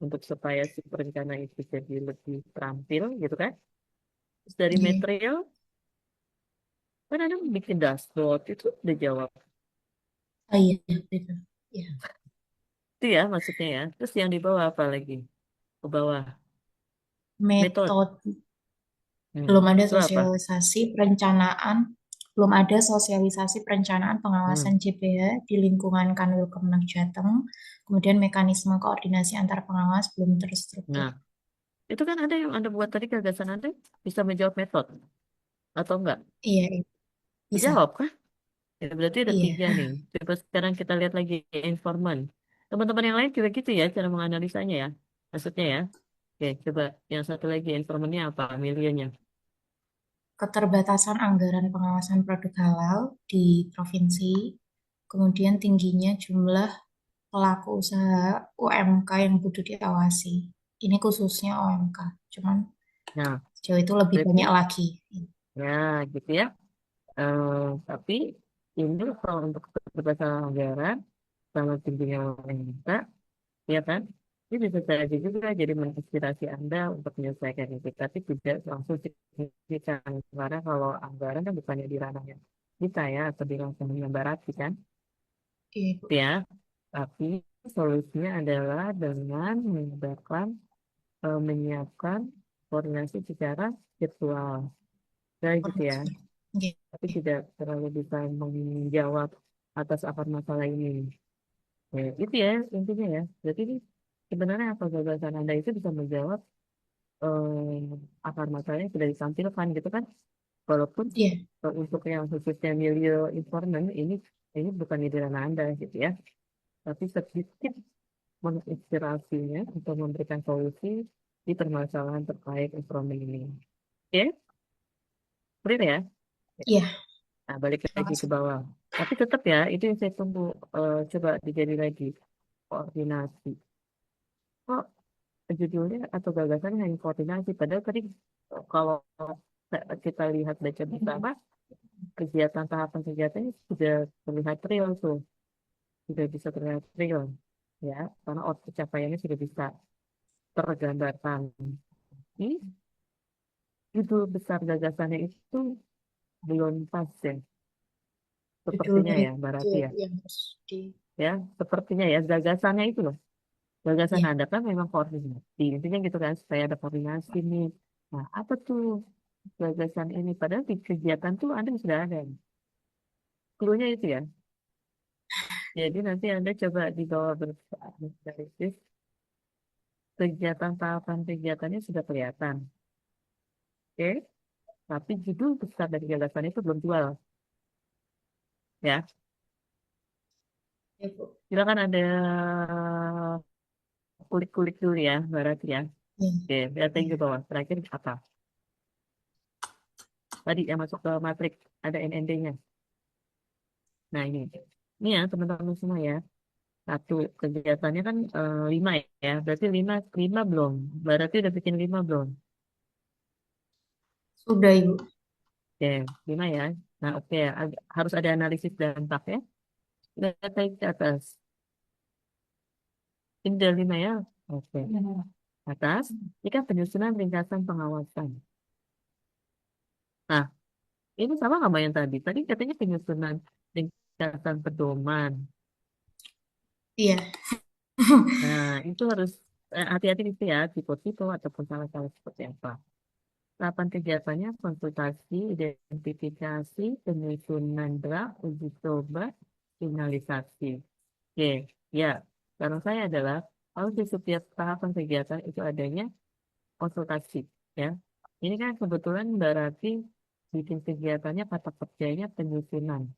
untuk supaya si perencana itu jadi lebih terampil gitu kan. Terus dari iya. material, kan ada bikin dashboard, itu udah jawab. Ah, iya, betul. Iya. Itu ya maksudnya ya. Terus yang di bawah apa lagi? Ke bawah. Metode. Metode Hmm. belum ada Itu apa? sosialisasi perencanaan, belum ada sosialisasi perencanaan Hmm. pengawasan JPH di lingkungan Kanwil Kemenag Jateng. Kemudian mekanisme koordinasi antar pengawas belum terstruktur. Nah, itu kan ada yang Anda buat tadi gagasan Anda bisa menjawab metode atau enggak? Iya, iya. Bisa. Dijawab kan? Ya, berarti ada tiga Iya. nih. Coba sekarang kita lihat lagi informan. Teman-teman yang lain juga gitu ya cara menganalisanya ya. Maksudnya ya. Oke, coba yang satu lagi informannya apa? Milionya. Keterbatasan anggaran pengawasan produk halal di provinsi. kemudian tingginya jumlah pelaku usaha UMK yang butuh diawasi. Ini khususnya UMK, cuman Nah, sejauh itu lebih berarti banyak lagi. ya gitu ya. Tapi ini kalau untuk keterbatasan anggaran sama tingginya wanita, ya kan? Ini bisa saja juga jadi menginspirasi Anda untuk menyelesaikan itu, tapi tidak langsung signifikan. Karena kalau anggaran kan bukannya di ranahnya kita ya, atau di ranahnya Barat kan, Iya, Bu. ya. Tapi solusinya adalah dengan menyiapkan koordinasi secara virtual, kayak gitu ya. Oke. Tapi tidak terlalu bisa menjawab atas akar masalah ini. Ya, itu ya intinya ya. Jadi ini sebenarnya apa gagasan Anda itu bisa menjawab akar masalahnya sudah ditampilkan gitu kan. Walaupun Iya, untuk yang khususnya milieu informan ini bukan di ranah Anda gitu ya. Tapi sedikit menginspirasinya untuk memberikan solusi di permasalahan terkait informan ini. Oke, clear ya? iya, Nah, balik terima lagi ke kasih. bawah. Tapi tetap ya, itu yang saya tunggu. Coba dijadi lagi koordinasi. Kok judulnya atau gagasannya hanya koordinasi? Padahal tadi kalau kita lihat baca bersama, kegiatan tahapan kegiatannya sudah terlihat real tuh, sudah bisa terlihat real, ya, karena output capaiannya sudah bisa tergambarkan. Ini judul besar gagasannya itu belum pas ya, sepertinya Judulnya ya, itu berarti ya, ya, Bu, yang harus di... ya, sepertinya ya, gagasannya itu loh. Gagasan Iya, Anda kan memang koordinasi. Intinya gitu kan, supaya ada koordinasi nih. Nah, apa tuh gagasan ini? Padahal di kegiatan tuh Anda sudah ada. Cluenya itu ya. Jadi nanti Anda coba dibawa berbasis kegiatan tahapan kegiatannya sudah kelihatan. Oke? Tapi judul besar dari gagasan itu belum jual. Ya, iya, Bu. silakan Anda kulik-kulik dulu ya, berarti ya. Iya, Oke, lihat yang iya. di bawah. Terakhir apa? Tadi yang masuk ke matrik ada NND-nya. Nah, ini ya teman-teman semua ya. Satu kegiatannya kan 5 ya. Berarti lima belum. Berarti udah bikin 5 belum. Sudah, Ibu. Oke, 5 ya. Nah, oke ya. Harus ada analisis dampak ya. Lihat lagi ke atas. Ini udah 5 ya. Oke. Atas. Ini kan penyusunan ringkasan pengawasan. Nah, ini sama nggak sama yang tadi? Tadi katanya penyusunan ringkasan pedoman. Iya, Nah, itu harus hati-hati itu ya. Tipe-tipe ataupun salah-salah seperti apa. Tahapan kegiatannya konsultasi, identifikasi, penyusunan draft, uji coba, finalisasi. Oke, ya. Saran saya adalah kalau di setiap tahapan kegiatan itu adanya konsultasi, ya. Ini kan kebetulan berarti bikin kegiatannya kata kerjanya penyusunan,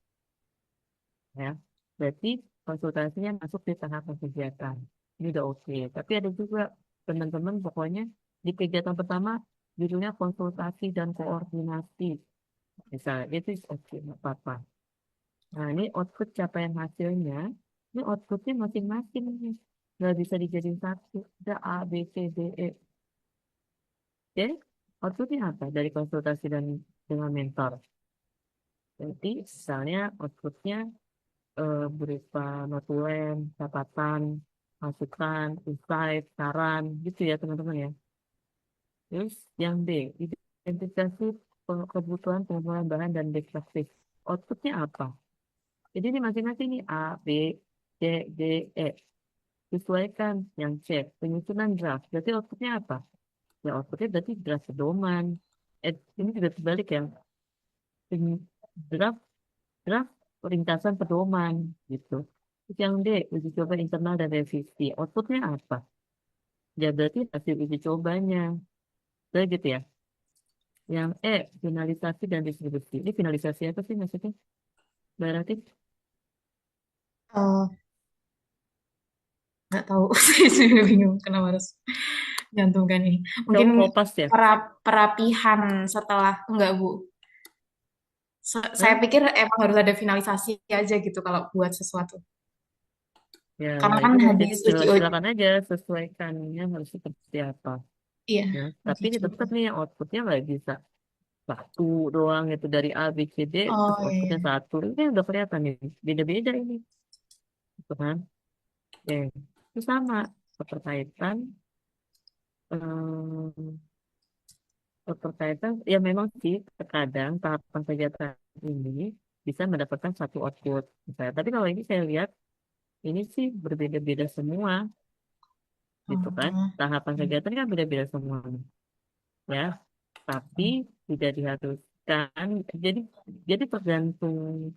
ya. Berarti konsultasinya masuk di tahapan kegiatan. Ini udah oke. Tapi ada juga teman-teman pokoknya di kegiatan pertama judulnya konsultasi dan koordinasi. Misalnya, itu is oke, nggak apa-apa. Nah, ini output capaian hasilnya, ini outputnya masing-masing nih. Nggak bisa dijadiin satu. Ada A, B, C, D, E. Oke, outputnya apa? Dari konsultasi dan dengan mentor. Jadi, misalnya outputnya berupa notulen, catatan, masukan, insight, saran, gitu ya teman-teman ya. Terus yang D, identifikasi kebutuhan pengumpulan bahan dan best practice. Outputnya apa? Jadi ini masing-masing ini A, B, C, D, E. Sesuaikan yang C. Penyusunan draft. Berarti outputnya apa? Ya outputnya berarti draft pedoman. Ini juga terbalik ya. Pen- Draft, draft ringkasan pedoman gitu. Terus yang D, uji coba internal dan revisi. Outputnya apa? Ya berarti hasil uji cobanya. Jadi gitu ya. Yang E, finalisasi dan distribusi. Ini finalisasi apa sih maksudnya? Berarti eh, nggak tahu. Saya juga bingung kenapa harus nyantumkan ini. Mungkin kamu kopas ya? perapihan setelah, enggak, Bu. Saya Hah? pikir emang harus ada finalisasi aja gitu kalau buat sesuatu. Ya, Karena nah kan itu deh. Jadi habis uji. silakan aja sesuaikannya harus seperti apa. Iya, Ya, tapi uji ini coba. tetap nih outputnya nggak bisa satu doang itu dari A, B, C, D, terus Oh iya, outputnya iya. satu. Ini kan udah kelihatan nih, beda-beda ini. Gitu kan? Oke, itu sama. Keterkaitan, eh, keterkaitan, ya memang sih terkadang tahapan kegiatan ini bisa mendapatkan satu output. Misalnya. Tapi kalau ini saya lihat, ini sih berbeda-beda semua. Gitu kan? Oh, Tahapan kegiatan kan beda-beda semua. Ya, tapi tidak diharuskan. Jadi, jadi tergantung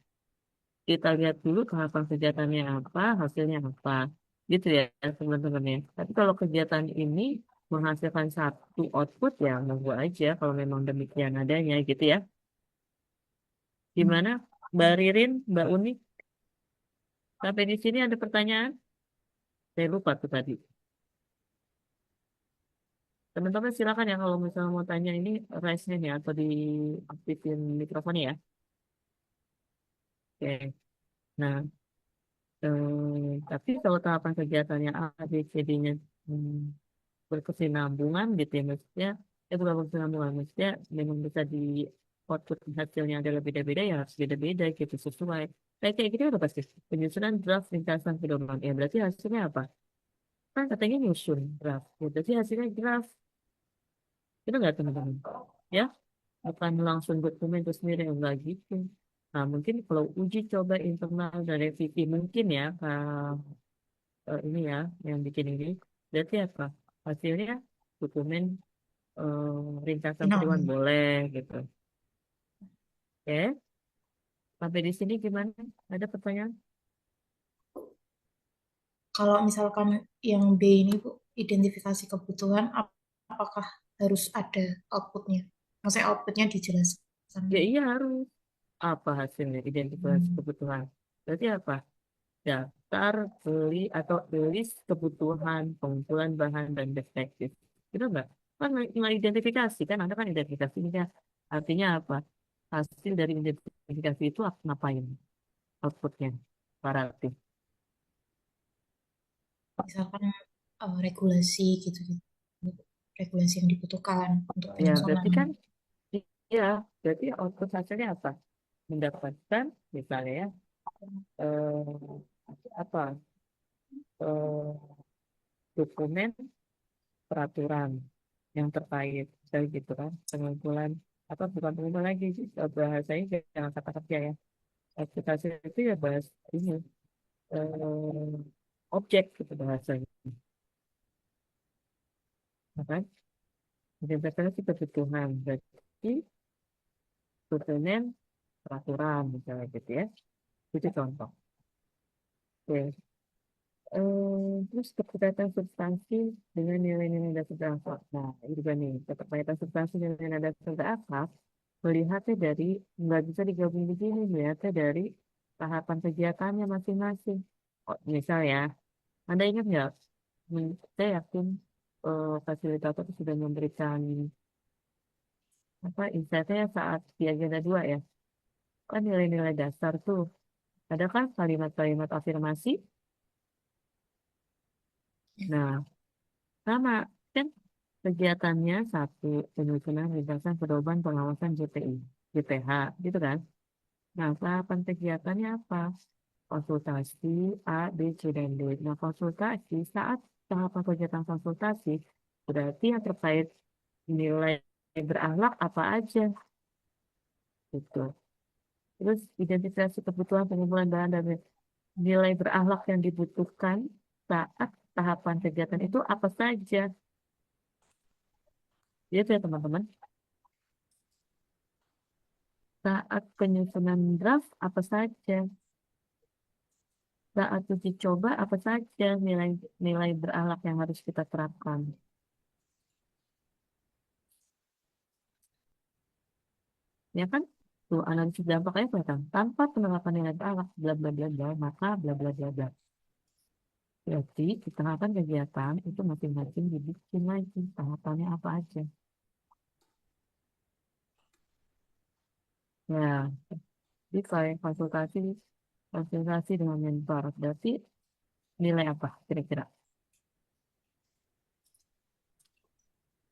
kita lihat dulu tahapan kegiatannya apa, hasilnya apa. Gitu ya, teman-teman ya. Tapi kalau kegiatan ini menghasilkan satu output ya monggo aja kalau memang demikian adanya gitu ya. Gimana, Mbak Ririn, Mbak Uni? Sampai di sini ada pertanyaan? Saya lupa tuh tadi. Teman-teman silakan ya kalau misalnya mau tanya ini raise-nya nih atau diaktifin mikrofonnya ya. Oke. Nah, tapi kalau tahapan kegiatannya A, B, C, D-nya berkesinambungan gitu ya maksudnya, bukan berkesinambungan, maksudnya memang bisa di output hasilnya adalah beda-beda ya harus beda-beda gitu sesuai. Kayak gitu udah pasti penyusunan draft ringkasan pedoman. Ya berarti hasilnya apa? Kan katanya nyusun draft. Ya, berarti hasilnya draft. Itu nggak teman-teman? Ya, bukan langsung dokumen itu sendiri enggak gitu. Nah, mungkin kalau uji coba internal dan revisi mungkin ya, ini ya yang bikin ini berarti apa hasilnya dokumen ringkasan pedoman final. boleh gitu. Oke, sampai di sini gimana, ada pertanyaan? Kalau misalkan yang B ini Bu, identifikasi kebutuhan, apakah harus ada outputnya? Maksudnya outputnya dijelaskan. Ya iya harus. Apa hasilnya identifikasi Hmm. kebutuhan berarti apa, daftar beli atau list kebutuhan pengumpulan bahan dan perspektif itu enggak kan nggak identifikasi kan ada kan identifikasinya artinya apa hasil dari identifikasi itu ngapain outputnya para aktif. Misalkan regulasi gitu, gitu. Regulasi yang dibutuhkan untuk Ya penyusunan. berarti kan ya berarti output hasilnya apa mendapatkan misalnya ya apa eh, dokumen peraturan yang terkait kayak gitu kan pengumpulan apa bukan pengumpulan lagi sih bahasanya jangan kata kerja ya aplikasi itu ya bahas ini objek gitu bahasanya ya kan identifikasi kebutuhan berarti dokumen peraturan misalnya gitu ya itu contoh. Oke. Terus keterkaitan substansi dengan nilai-nilai dasar dan akhlak. Nah, ini juga nih, keterkaitan substansi dengan nilai dasar dan akhlak, melihatnya dari, nggak bisa digabung di sini, melihatnya dari tahapan kegiatannya masing-masing. Oh, misal ya, Anda ingat nggak, saya yakin fasilitator sudah memberikan apa insight-nya saat di agenda 2 ya. Kan nilai-nilai dasar tuh, ada kan kalimat-kalimat afirmasi. Nah, sama kan kegiatannya satu penyusunan ringkasan pedoman pengawasan JPI, JPH, gitu kan? Nah, tahapan kegiatannya apa? Konsultasi A, B, C, dan D. Nah, konsultasi saat tahapan kegiatan konsultasi berarti yang terkait nilai berakhlak apa aja, gitu. Terus identifikasi kebutuhan pengumpulan bahan dan nilai berakhlak yang dibutuhkan saat tahapan kegiatan itu apa saja, gitu ya teman-teman. Saat penyusunan draft apa saja? Saat uji coba apa saja nilai berakhlak yang harus kita terapkan? Ya kan? Tuh analisis dampaknya kelihatan. Tanpa penerapan nilai berakhlak bla bla bla bla maka bla bla bla bla. Berarti di tahapan kegiatan itu masing-masing dibikin lagi tahapannya apa aja. Ya, jadi kayak konsultasi dengan mentor. Berarti nilai apa kira-kira?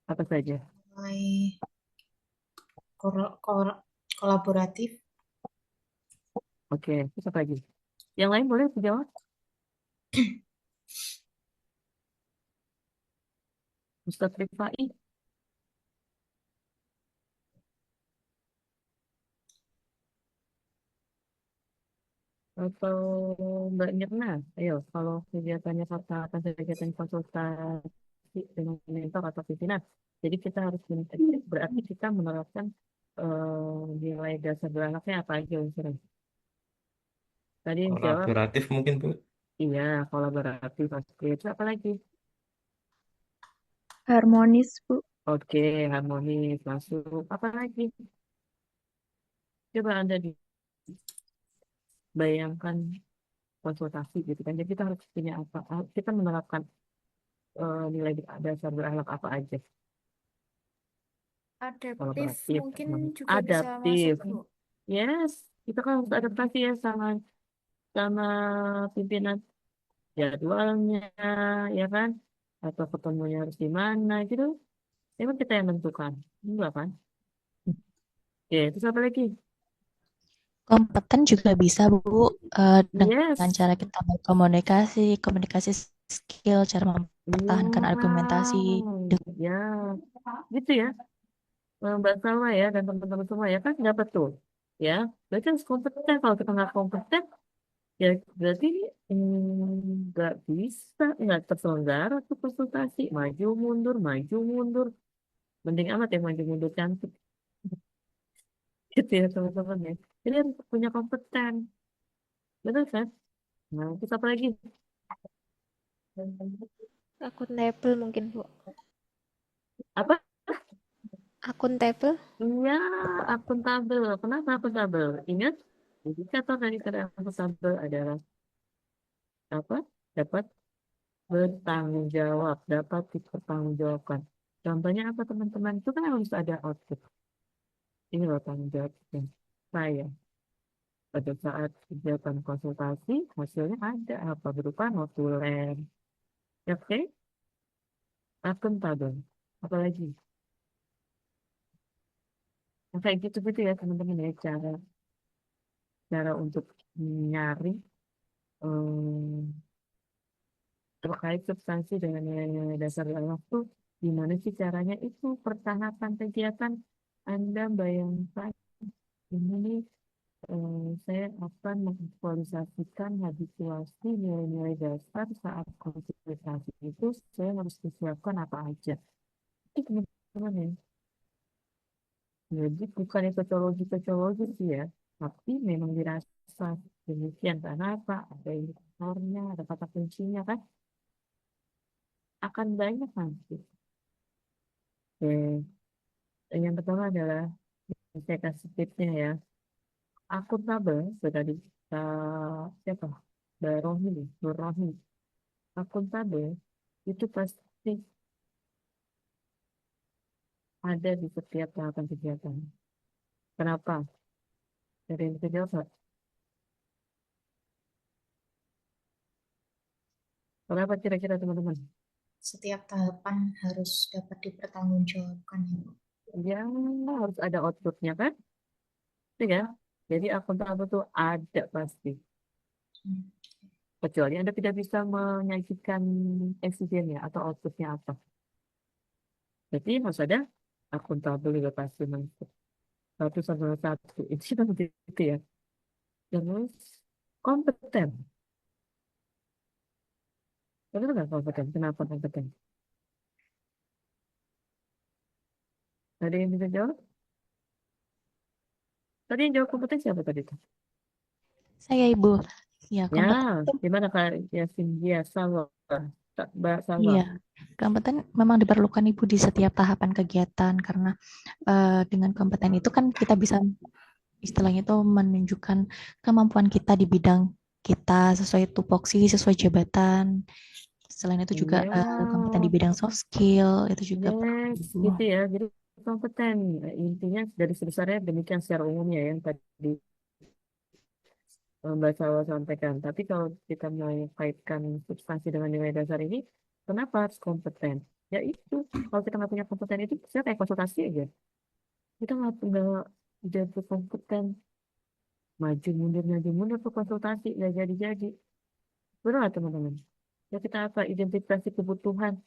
Apa saja? Mulai kolaboratif, Oke, terus apa lagi? Yang lain boleh dijawab? Ustadz Rifai atau Mbak Mirna? Ayo, kalau kegiatannya kata akan kegiatan konsultasi dengan mentor atau pimpinan. Jadi kita harus berarti kita menerapkan nilai dasar beranaknya apa aja unsurnya. Tadi yang jawab Kolaboratif mungkin Bu. iya, kolaboratif. Oke, itu apa lagi? Harmonis, Bu. Oke, harmonis masuk. Apa lagi? Coba Anda dibayangkan konsultasi gitu kan. Jadi kita harus punya apa? Kita menerapkan nilai dasar berakhlak apa aja? Adaptif Kolaboratif, mungkin harmonis, juga bisa adaptif. masuk, Bu. Yes, kita kan harus adaptasi ya sama pimpinan jadwalnya, ya kan? Atau ketemunya harus di mana gitu. Emang kita yang menentukan, enggak kan? Oke, terus apa lagi? Kompeten juga bisa, Bu, dengan Yes, cara kita berkomunikasi, komunikasi skill, cara mempertahankan argumentasi. ya, gitu ya. Mbak Salma ya dan teman-teman semua ya kan dapat tuh, ya. Berarti harus kompeten. Kalau kita nggak kompeten, ya berarti nggak bisa, nggak terselenggara tuh konsultasi. Maju mundur. Mending amat yang maju mundur cantik, gitu ya teman-teman ya. Jadi harus punya kompeten, betul kan? Nah, terus apa lagi? Akuntabel mungkin, Bu. Apa? Akuntabel? Ya, akuntabel. Kenapa akuntabel? Ingat, indikator dari kata akuntabel adalah apa? Dapat bertanggung jawab, dapat dipertanggungjawabkan. Contohnya apa teman-teman? Itu kan harus ada output. Ini loh tanggung jawab saya. Pada saat kegiatan konsultasi, hasilnya ada apa berupa notulen. Ya, oke, akuntabel. Apalagi? Nah, kayak gitu-gitu ya teman-teman ya cara cara untuk nyari terkait substansi dengan nilai-nilai dasar dalam tuh gimana sih caranya itu pertahapan kegiatan Anda bayangkan ini nih saya akan mengaktualisasikan habituasi nilai-nilai dasar saat konsultasi itu saya harus disiapkan apa aja itu teman-teman ya jadi bukan sociologi sih ya tapi memang dirasa demikian karena apa ada indikatornya ada kata kuncinya kan akan banyak nanti. Oke. Yang pertama adalah saya kasih tipsnya ya. Akuntabel sudah di siapa? Barohi, Barohi. Akuntabel itu pasti ada di setiap tahapan kegiatan. Kenapa? Dari yang bisa jawab nggak? Kenapa kira-kira teman-teman? setiap tahapan harus dapat dipertanggungjawabkan ya, Bu. Ya harus ada outputnya kan? Itu ya. Jadi akuntabel itu ada pasti. Hmm. Kecuali Anda tidak bisa menyajikan eksigennya atau outputnya apa. Jadi harus ada akuntabel juga pasti masuk. Satu sama satu. Itu kita begitu ya. Terus kompeten. Benar nggak kompeten? Kenapa kompeten? Ada yang bisa jawab? Tadi yang jawab kompeten siapa tadi tuh? Saya, Ibu. Ya, Ya, kompeten itu, gimana Kak Yasin? Ya, Salwa. Mbak Salwa. iya, kompeten memang diperlukan, Ibu, di setiap tahapan kegiatan karena dengan kompeten itu kan kita bisa istilahnya itu menunjukkan kemampuan kita di bidang kita sesuai tupoksi, sesuai jabatan. Selain itu juga Iya, kompeten di bidang soft skill itu juga perlu, yes, Ibu. gitu ya. Jadi kompeten. Nah, intinya dari sebesarnya demikian secara umumnya yang tadi Mbak Sawa sampaikan. Tapi kalau kita mau kaitkan substansi dengan nilai dasar ini, kenapa harus kompeten? Ya itu, kalau kita nggak punya kompeten itu, saya kayak konsultasi aja. Kita nggak jadi kompeten, maju mundur ke konsultasi, nggak jadi-jadi. Benar nggak teman-teman? Ya kita apa? Identifikasi kebutuhan.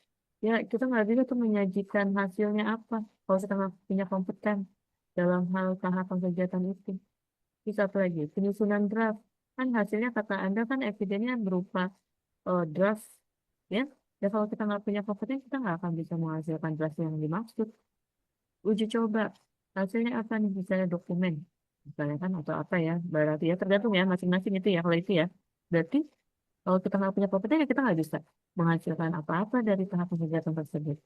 Ya kita nggak bisa tuh menyajikan hasilnya apa kalau kita nggak punya kompeten dalam hal tahapan kegiatan itu. Bisa apa lagi? Penyusunan draft. Kan hasilnya kata Anda kan evidennya berupa draft. Ya, ya kalau kita nggak punya kompeten, kita nggak akan bisa menghasilkan draft yang dimaksud. Uji coba. Hasilnya apa nih? Misalnya dokumen. Misalnya kan atau apa ya. Berarti ya tergantung ya masing-masing itu ya. Kalau itu ya. Berarti kalau kita nggak punya kompeten, ya kita nggak bisa menghasilkan apa-apa dari tahapan kegiatan tersebut.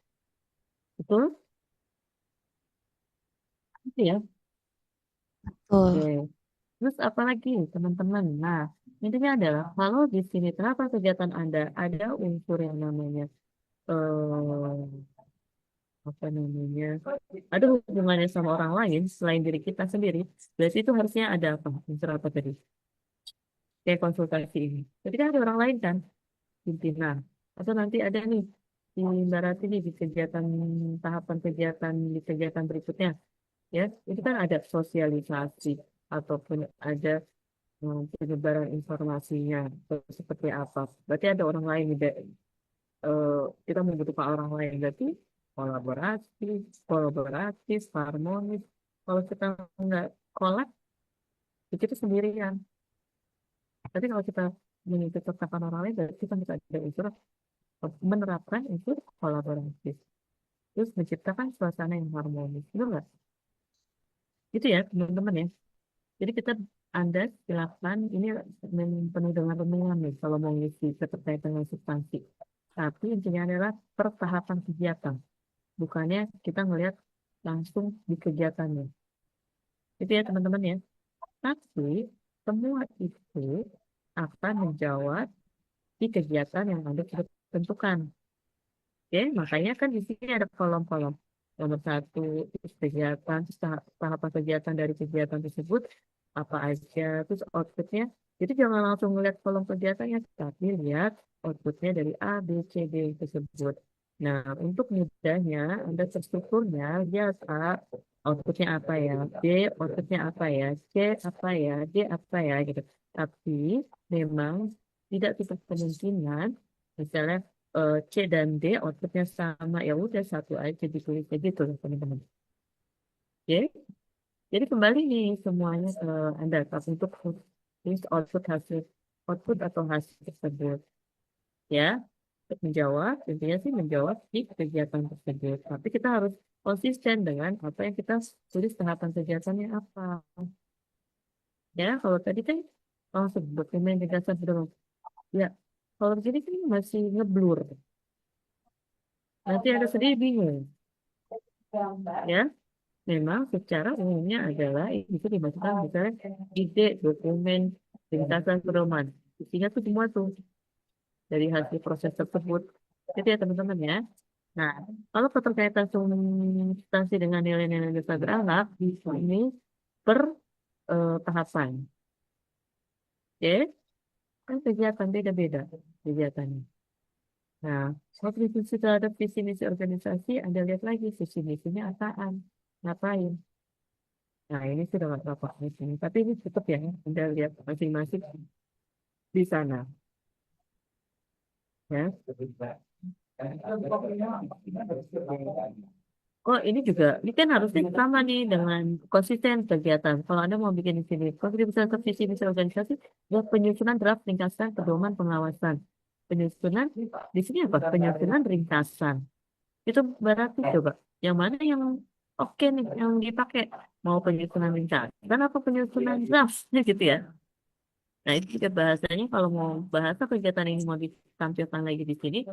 Betul? Itu ya. Oke. Betul. Terus apa lagi, teman-teman? Nah, intinya adalah kalau di sini terdapat kegiatan Anda ada unsur yang namanya eh apa namanya? Ada hubungannya sama orang lain selain diri kita sendiri. Berarti itu harusnya ada apa? Unsur apa tadi? Kayak konsultasi ini. Jadi kan ada orang lain kan, pimpinan. Atau nanti ada nih di Mbak nih di kegiatan tahapan kegiatan di kegiatan berikutnya, ya itu kan ada sosialisasi ataupun ada penyebaran informasinya seperti apa. Berarti ada orang lain eh, kita membutuhkan orang lain. Berarti kolaborasi, kolaboratif, harmonis. Kalau kita nggak kolab, ya kita sendirian. Tapi kalau kita mengikuti ketakan orang lain, berarti kita bisa ada unsur menerapkan unsur kolaboratif. Terus menciptakan suasana yang harmonis. Betul nggak? Itu ya teman-teman ya. Jadi Anda silakan ini penuh dengan renungan nih kalau mau ngisi terkait dengan substansi. Tapi intinya adalah pertahapan kegiatan. Bukannya kita ngelihat langsung di kegiatannya. Itu ya teman-teman ya. Tapi semua itu akan menjawab di kegiatan yang Anda sudah tentukan. Oke, makanya kan di sini ada kolom-kolom. Nomor satu, kegiatan, terus tahapan kegiatan dari kegiatan tersebut, apa aja, terus outputnya. Jadi jangan langsung melihat kolom kegiatannya, tapi lihat outputnya dari A, B, C, D tersebut. Nah, untuk mudahnya, Anda terstrukturnya, lihat A, outputnya apa ya, B, outputnya apa ya, C, apa ya, D, apa ya, gitu. Tapi memang tidak tutup kemungkinan, misalnya C dan D outputnya sama, ya udah satu aja ditulis kayak gitu loh teman-teman. Oke, jadi kembali nih semuanya ke Anda untuk list output hasil output atau hasil tersebut ya. Untuk menjawab intinya sih menjawab di kegiatan tersebut. Tapi kita harus konsisten dengan apa yang kita tulis tahapan kegiatannya apa. Ya, kalau tadi kan langsung dokumen gagasan sudah. Ya, kalau begini kan masih ngeblur. Nanti ada sendiri bingung. Ya, memang secara umumnya adalah itu dimasukkan misalnya ide, dokumen, ringkasan pedoman. Isinya tuh semua tuh dari hasil proses tersebut. Itu ya teman-teman ya. Nah, kalau keterkaitan substansi dengan nilai-nilai dasar berakhlak, ini per tahapan. Oke, kan kegiatan beda-beda kegiatannya. Nah, kontribusi terhadap visi misi organisasi, Anda lihat lagi visi misinya apaan, ngapain. Nah, ini sudah nggak apa-apa di sini. Tapi ini tetap ya, Anda lihat masing-masing di sana. Ya. Oh, ini juga, ini kan harusnya sama nih dengan konsisten kegiatan. Kalau Anda mau bikin di sini, kontribusi terhadap visi misi organisasi, ya penyusunan draft ringkasan pedoman pengawasan. Penyusunan, di sini apa? Penyusunan ringkasan. Itu berarti coba, yang mana yang oke nih, yang dipakai? Mau penyusunan ringkasan apa penyusunan draft? Gitu ya. Nah, itu juga bahasanya kalau mau bahasa kegiatan ini mau ditampilkan lagi di sini,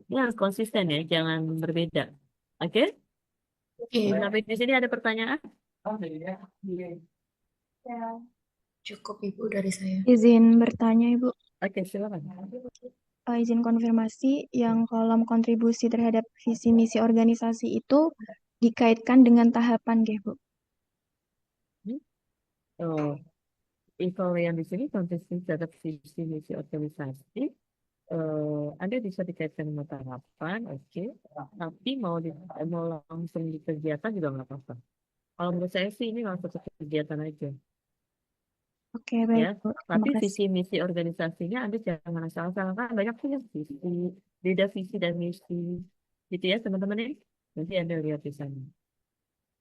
ini harus konsisten ya, jangan berbeda. Oke? Oke, Sampai di sini ada pertanyaan? cukup Ibu dari saya. Izin bertanya, Ibu. Oke, silakan. Izin konfirmasi, yang kolom kontribusi terhadap visi misi organisasi itu dikaitkan dengan tahapan, nggih, Bu. Hmm? Oh, kalau yang di sini konsistensi terhadap visi misi organisasi, Anda bisa dikaitkan dengan tahapan, oke. Tapi mau langsung di kegiatan juga nggak apa-apa. Kalau menurut saya sih ini langsung ke kegiatan aja, Oke, baik, ya. Bu. Terima Tapi kasih. visi misi organisasinya Anda jangan asal-asal, kan banyak punya visi, beda visi dan misi, gitu ya teman-teman ya. Nanti Anda lihat di sana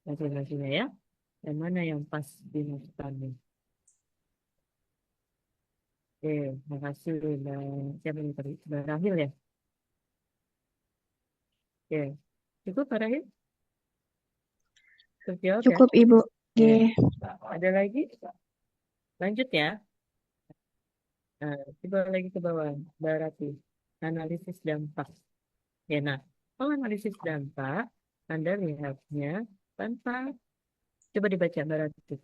masing-masingnya ya. Yang mana yang pas dimasukkannya. Makasih Mbak. Siapa yang tadi? Mbak Rahil ya? Oke, cukup Mbak Rahil? Terjawab ya? Cukup, Ibu. Oke, Nggih. ada lagi? Lanjut ya. Nah, coba lagi ke bawah. Mbak Rati. Analisis dampak. Ya, nah, kalau analisis dampak, Anda lihatnya tanpa, coba dibaca Mbak Rati.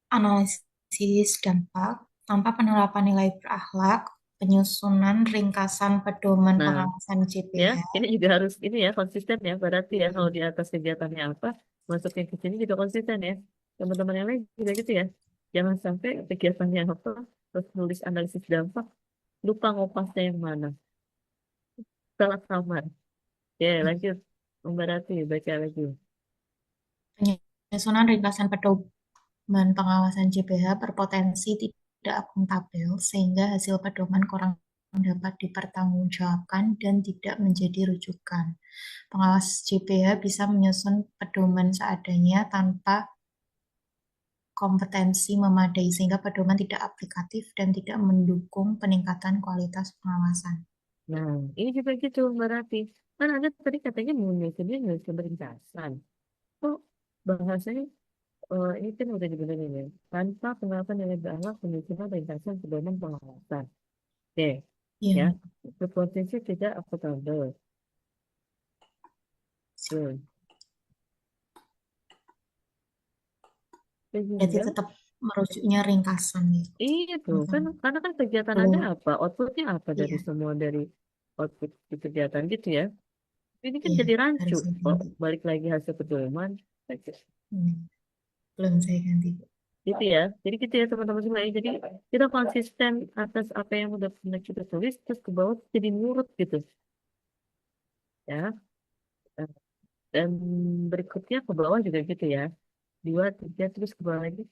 Analisis dampak tanpa penerapan nilai berakhlak, penyusunan ringkasan pedoman Nah, pengawasan ya, JPH. ini juga harus ini ya konsisten ya berarti ya kalau di atas kegiatannya apa masuknya ke sini juga konsisten ya teman-teman yang lain juga gitu ya jangan sampai kegiatannya apa terus nulis analisis dampak lupa ngopasnya yang mana salah kamar ya lanjut berarti baca lagi. Penyusunan ringkasan pedoman pengawasan JPH berpotensi tidak akuntabel sehingga hasil pedoman kurang dapat dipertanggungjawabkan dan tidak menjadi rujukan. Pengawas JPH bisa menyusun pedoman seadanya tanpa kompetensi memadai sehingga pedoman tidak aplikatif dan tidak mendukung peningkatan kualitas pengawasan. Nah ini juga gitu berarti kan ada tadi katanya menyusunnya nulis ringkasan kok bahasanya ini kan udah dibenerin ya. Tanpa penerapan nilai berakhlak penyusunan ringkasan pedoman pengawasan. Oke, ya. Ya, Berpotensi tidak akuntabel. Oke. berarti Sehingga, tetap merujuknya ringkasan gitu. iya tuh, kan karena kan kegiatan Anda Belum, apa? Outputnya apa dari iya, semua dari output di kegiatan gitu ya. Ini kan iya, jadi rancu. harus saya Oh, ganti. balik lagi hasil pedoman. Hmm, belum saya ganti. Gitu ya. Jadi gitu ya teman-teman semua. Jadi kita konsisten atas apa yang udah pernah kita tulis, terus ke bawah jadi nurut gitu. Ya. Dan berikutnya ke bawah juga gitu ya. Dua, tiga, terus ke bawah lagi.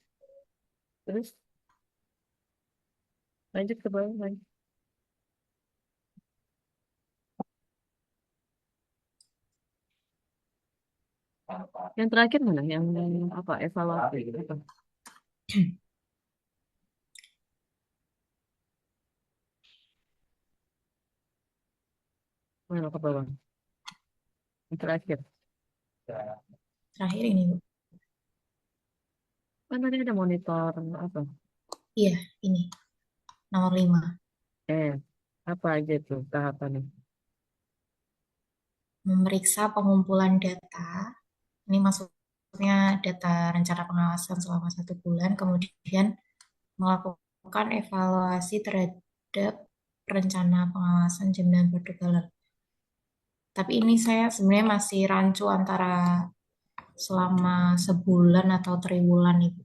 Terus lanjut ke bawah lagi. Yang terakhir mana? Yang apa? Evaluasi. Apa? Mana ke bawah? Yang terakhir. Terakhir ini, Bu. Kan tadi ada monitor apa? Iya, ini nomor 5. Eh, apa aja tuh tahapannya? Memeriksa pengumpulan data. Ini maksudnya data rencana pengawasan selama 1 bulan. Kemudian melakukan evaluasi terhadap rencana pengawasan jaminan produk halal. Tapi ini saya sebenarnya masih rancu antara selama sebulan atau triwulan Ibu.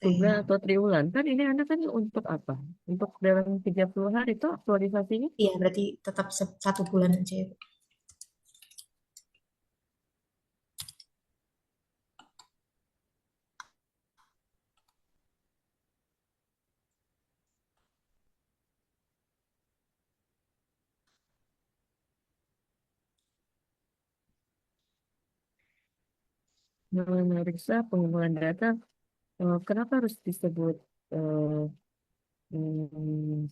Bulan Saya, atau triwulan? Kan ini Anda kan untuk apa? Untuk dalam 30 hari itu aktualisasinya? iya berarti tetap 1 bulan aja Ibu. Memeriksa pengumpulan data. Kenapa harus disebut eh,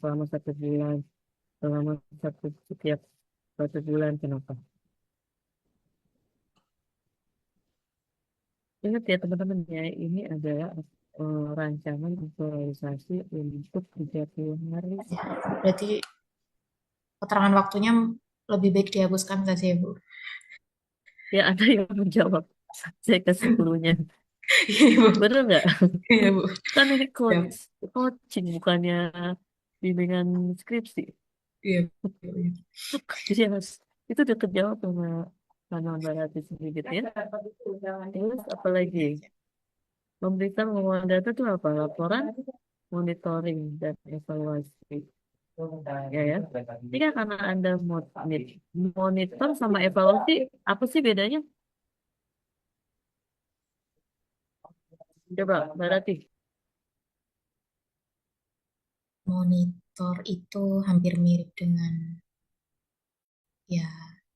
selama 1 bulan? Selama setiap 1 bulan kenapa? Ingat ya teman-teman ya, ini adalah rancangan aktualisasi untuk 30 hari. Ya, berarti keterangan waktunya lebih baik dihapuskan saja Ibu. Ya ada yang menjawab, saya kasih clue-nya. Iya Ibu. Bener nggak? Iya Bu. Kan ini Ya, coaching bukannya bimbingan skripsi. Iya, iya. Jadi harus itu udah terjawab sama Mbak Rati sendiri gitu ya. Terus apa lagi? Memberikan pengumpul data itu apa? Laporan, monitoring, dan evaluasi. Ya ya. Ini kan karena Anda monitor sama evaluasi, apa sih bedanya? Coba, Mbak Rati. Monitor itu hampir mirip dengan ya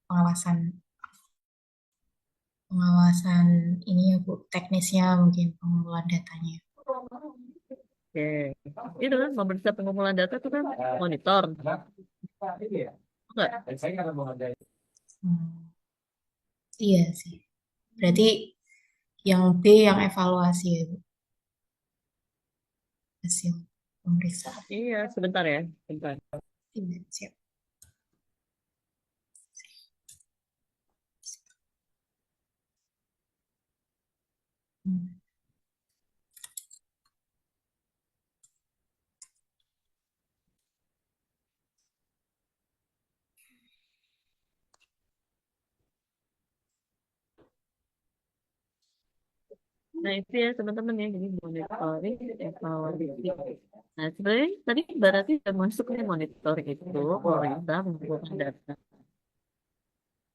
pengawasan pengawasan ini ya Bu, teknisnya mungkin pengumpulan datanya. Oke. Itu kan memeriksa pengumpulan data itu kan monitor. Enggak? Hmm, iya sih. Berarti yang B yang evaluasi ya Bu, hasil pemeriksaan. Iya, sebentar ya. Sebentar. Iya, siap. Hmm. Nah, itu ya teman-teman ya. Jadi monitoring, evaluasi. Nah, sebenarnya tadi berarti sudah masuk nih monitoring itu pemerintah mengumpulkan data.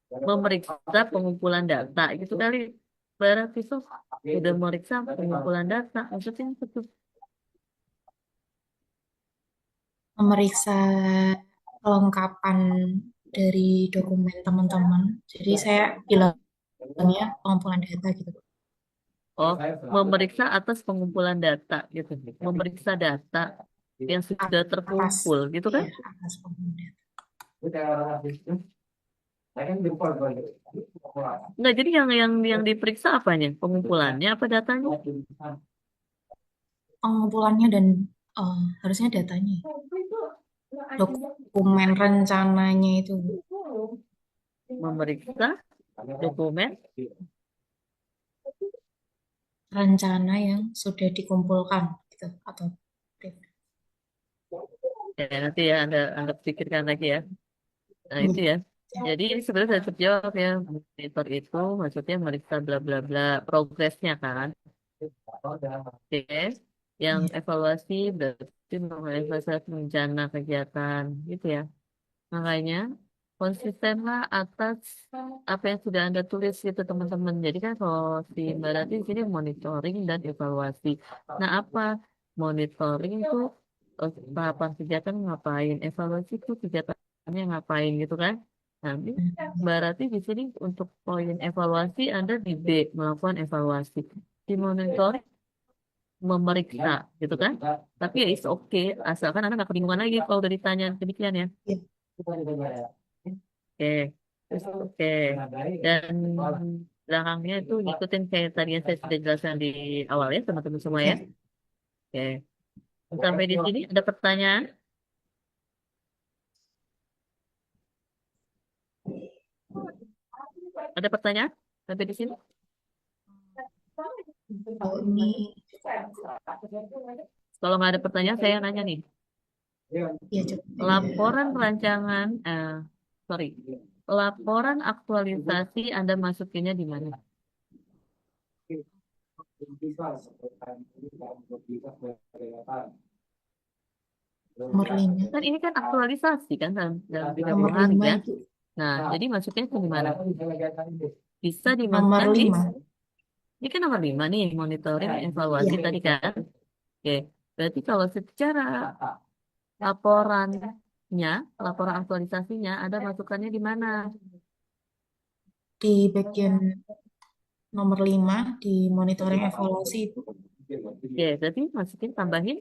Memeriksa pengumpulan data gitu kali. Berarti itu sudah memeriksa pengumpulan data. Maksudnya apa tuh? Memeriksa kelengkapan dari dokumen teman-teman. Jadi saya bilangnya pengumpulan data gitu. Oh, memeriksa atas pengumpulan data gitu. Memeriksa data yang sudah Atas, terkumpul gitu kan? iya, atas pengumpulan data. Enggak, jadi yang diperiksa apanya? Pengumpulannya apa datanya? Pengumpulannya dan harusnya datanya. Dokumen rencananya itu Bu. Memeriksa dokumen. Rencana yang sudah dikumpulkan gitu atau Ya, nanti ya Anda pikirkan lagi ya. Nah, itu ya. ya. Jadi ini sebenarnya sudah terjawab ya. Monitor itu maksudnya meriksa bla bla bla progresnya kan. Oke. Yang Iya. evaluasi berarti mengevaluasi rencana kegiatan gitu ya. Makanya konsistenlah atas apa yang sudah Anda tulis itu teman-teman. Jadi kan kalau si Mbak Rati di sini monitoring dan evaluasi. Nah, apa monitoring itu tahapan kegiatan ngapain, evaluasi itu kegiatannya ngapain gitu kan? Nanti Mbak Rati di sini untuk poin evaluasi Anda di B melakukan evaluasi. Di monitoring memeriksa gitu kan? Tapi ya it's okay asalkan Anda nggak kebingungan lagi kalau udah ditanya demikian ya. Iya. Oke, terus oke. Dan belakangnya itu ngikutin kayak tadi yang saya sudah jelaskan di awal ya, teman-teman semua ya. Ya. Oke. Sampai di sini ada pertanyaan? Ada pertanyaan sampai di sini? Kalau ini Kalau nggak ada pertanyaan, saya nanya nih. ya coba. Laporan rancangan, sorry, laporan aktualisasi Anda masukinnya di mana? Nomor 5. Kan ini kan aktualisasi kan dalam 30 Nomor hari 5 ya. itu. Nah, jadi masuknya ke di mana? Bisa Nomor dimasukkan di 5. ini kan nomor 5 nih, monitoring evaluasi Iya. tadi kan. Oke, berarti kalau secara laporannya, laporan aktualisasinya, ada masukannya di mana? Di bagian nomor 5 di monitoring evaluasi itu Oke, berarti masukin tambahin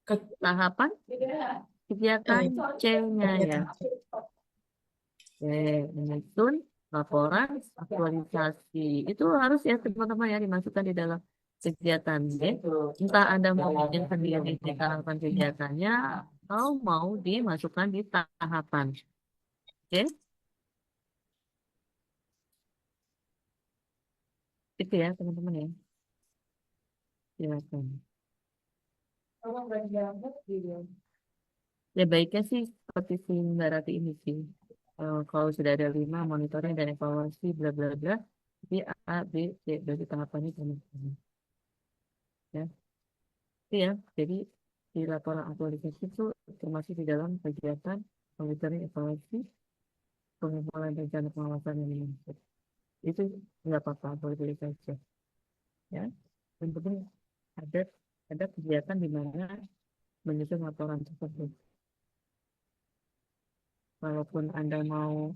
ke tahapan kegiatan C-nya ya. kegiatan. Oke, menyusun laporan aktualisasi. Itu harus ya teman-teman ya dimasukkan di dalam kegiatan B. Entah Anda mau bikin sendiri di tahapan kegiatannya atau mau dimasukkan di tahapan. Oke, itu ya teman-teman ya. Silakan. Ya baiknya sih seperti si Mbak Rati ini sih. Kalau sudah ada 5 monitoring dan evaluasi bla bla bla, jadi A, B, C berarti tahapannya sama. Ya, iya. Jadi di laporan aktualisasi itu termasuk di dalam kegiatan monitoring evaluasi pengumpulan rencana pengawasan yang dimaksud. Itu nggak apa-apa, boleh-boleh saja. Ya, yang penting ada ada kegiatan di mana menyusun laporan tersebut. Walaupun Anda mau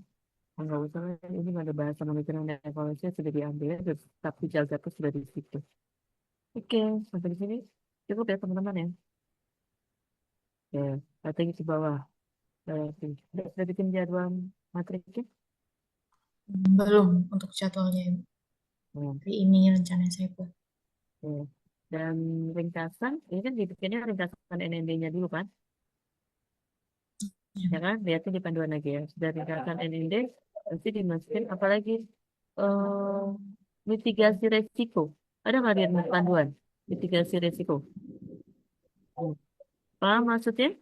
nggak usah, ini ada bahasa monitoring dan evaluasi sudah diambil, tapi jaga itu sudah di situ. Oke, sampai di sini cukup ya teman-teman ya. Ya, strategi ke bawah. Sudah bikin jadwal matriknya? Belum untuk jadwalnya. Hmm, Hari ini rencana saya buat. oke. Dan ringkasan, ini kan dibikinnya ringkasan NND-nya dulu kan? Ya kan? Lihatnya di panduan lagi ya. Sudah ringkasan NND, nanti dimasukin apalagi eh mitigasi resiko. Ada nggak di panduan? Mitigasi resiko. Paham maksudnya?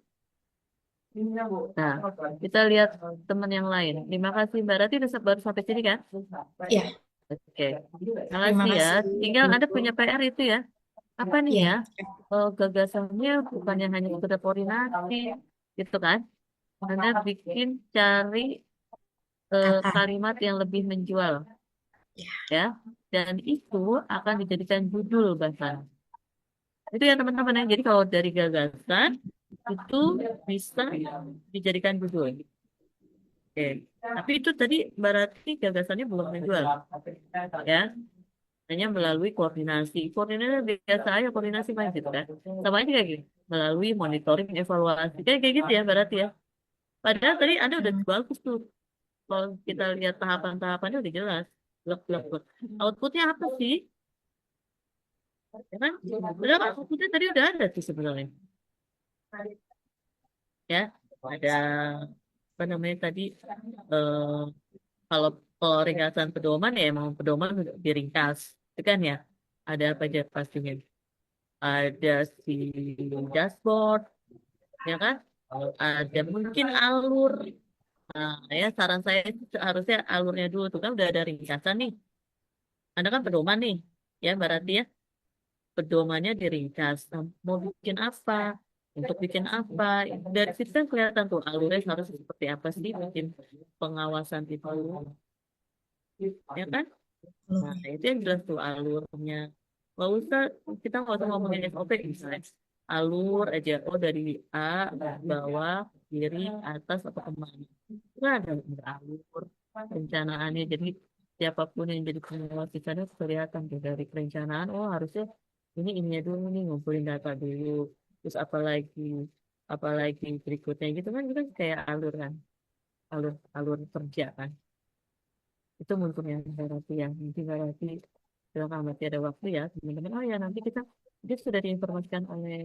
Nah, kita lihat teman yang lain. Terima kasih Mbak Rati udah baru sampai sini kan? Ya, Oke. Terima terima kasih ya. kasih. Tinggal Anda punya PR itu ya. Apa nih Ya, ya? Gagasannya bukannya hanya sekedar koordinasi, gitu kan? Anda bikin cari kata. kalimat yang lebih menjual, Ya, ya. Dan itu akan dijadikan judul bahkan. Itu ya teman-teman ya. Jadi kalau dari gagasan itu bisa dijadikan judul. Oke. Tapi itu tadi berarti gagasannya belum menjual, ya. Hanya melalui koordinasi. Koordinasi biasa aja koordinasi main gitu kan. Sama aja kayak gini. Melalui monitoring, evaluasi. Kayak gitu ya berarti ya. Padahal tadi Anda udah hmm, bagus tuh. Kalau kita lihat tahapan-tahapannya udah jelas. Blok, blok, blok. Outputnya apa sih? Ya kan? Padahal outputnya tadi udah ada tuh sebenarnya. Ya, ada apa namanya tadi eh, kalau kalau ringkasan pedoman ya emang pedoman udah diringkas itu kan ya ada apa aja pastinya ada si dashboard ya kan ada mungkin alur nah ya saran saya itu harusnya alurnya dulu tuh kan udah ada ringkasan nih Anda kan pedoman nih ya berarti ya pedomannya diringkas. Nah, mau bikin apa? Untuk bikin apa? Dari situ kan kelihatan tuh alurnya harus seperti apa sih bikin pengawasan itu, ya kan? belum Nah, ya. itu yang jelas tuh alurnya. Nggak usah, kita nggak usah ngomongin SOP misalnya. Alur aja, oh dari A, bawah, kiri, atas, atau kemana. Itu ada alur, perencanaannya. Jadi siapapun yang jadi pengawas di sana kelihatan tuh dari perencanaan, oh harusnya ininya dulu nih, ngumpulin data dulu. Terus apalagi berikutnya gitu kan, itu kan kayak alur kan, alur alur kerja kan. Itu untuk yang berarti yang nanti berarti kalau masih ada waktu ya teman-teman oh ya nanti kita dia sudah diinformasikan oleh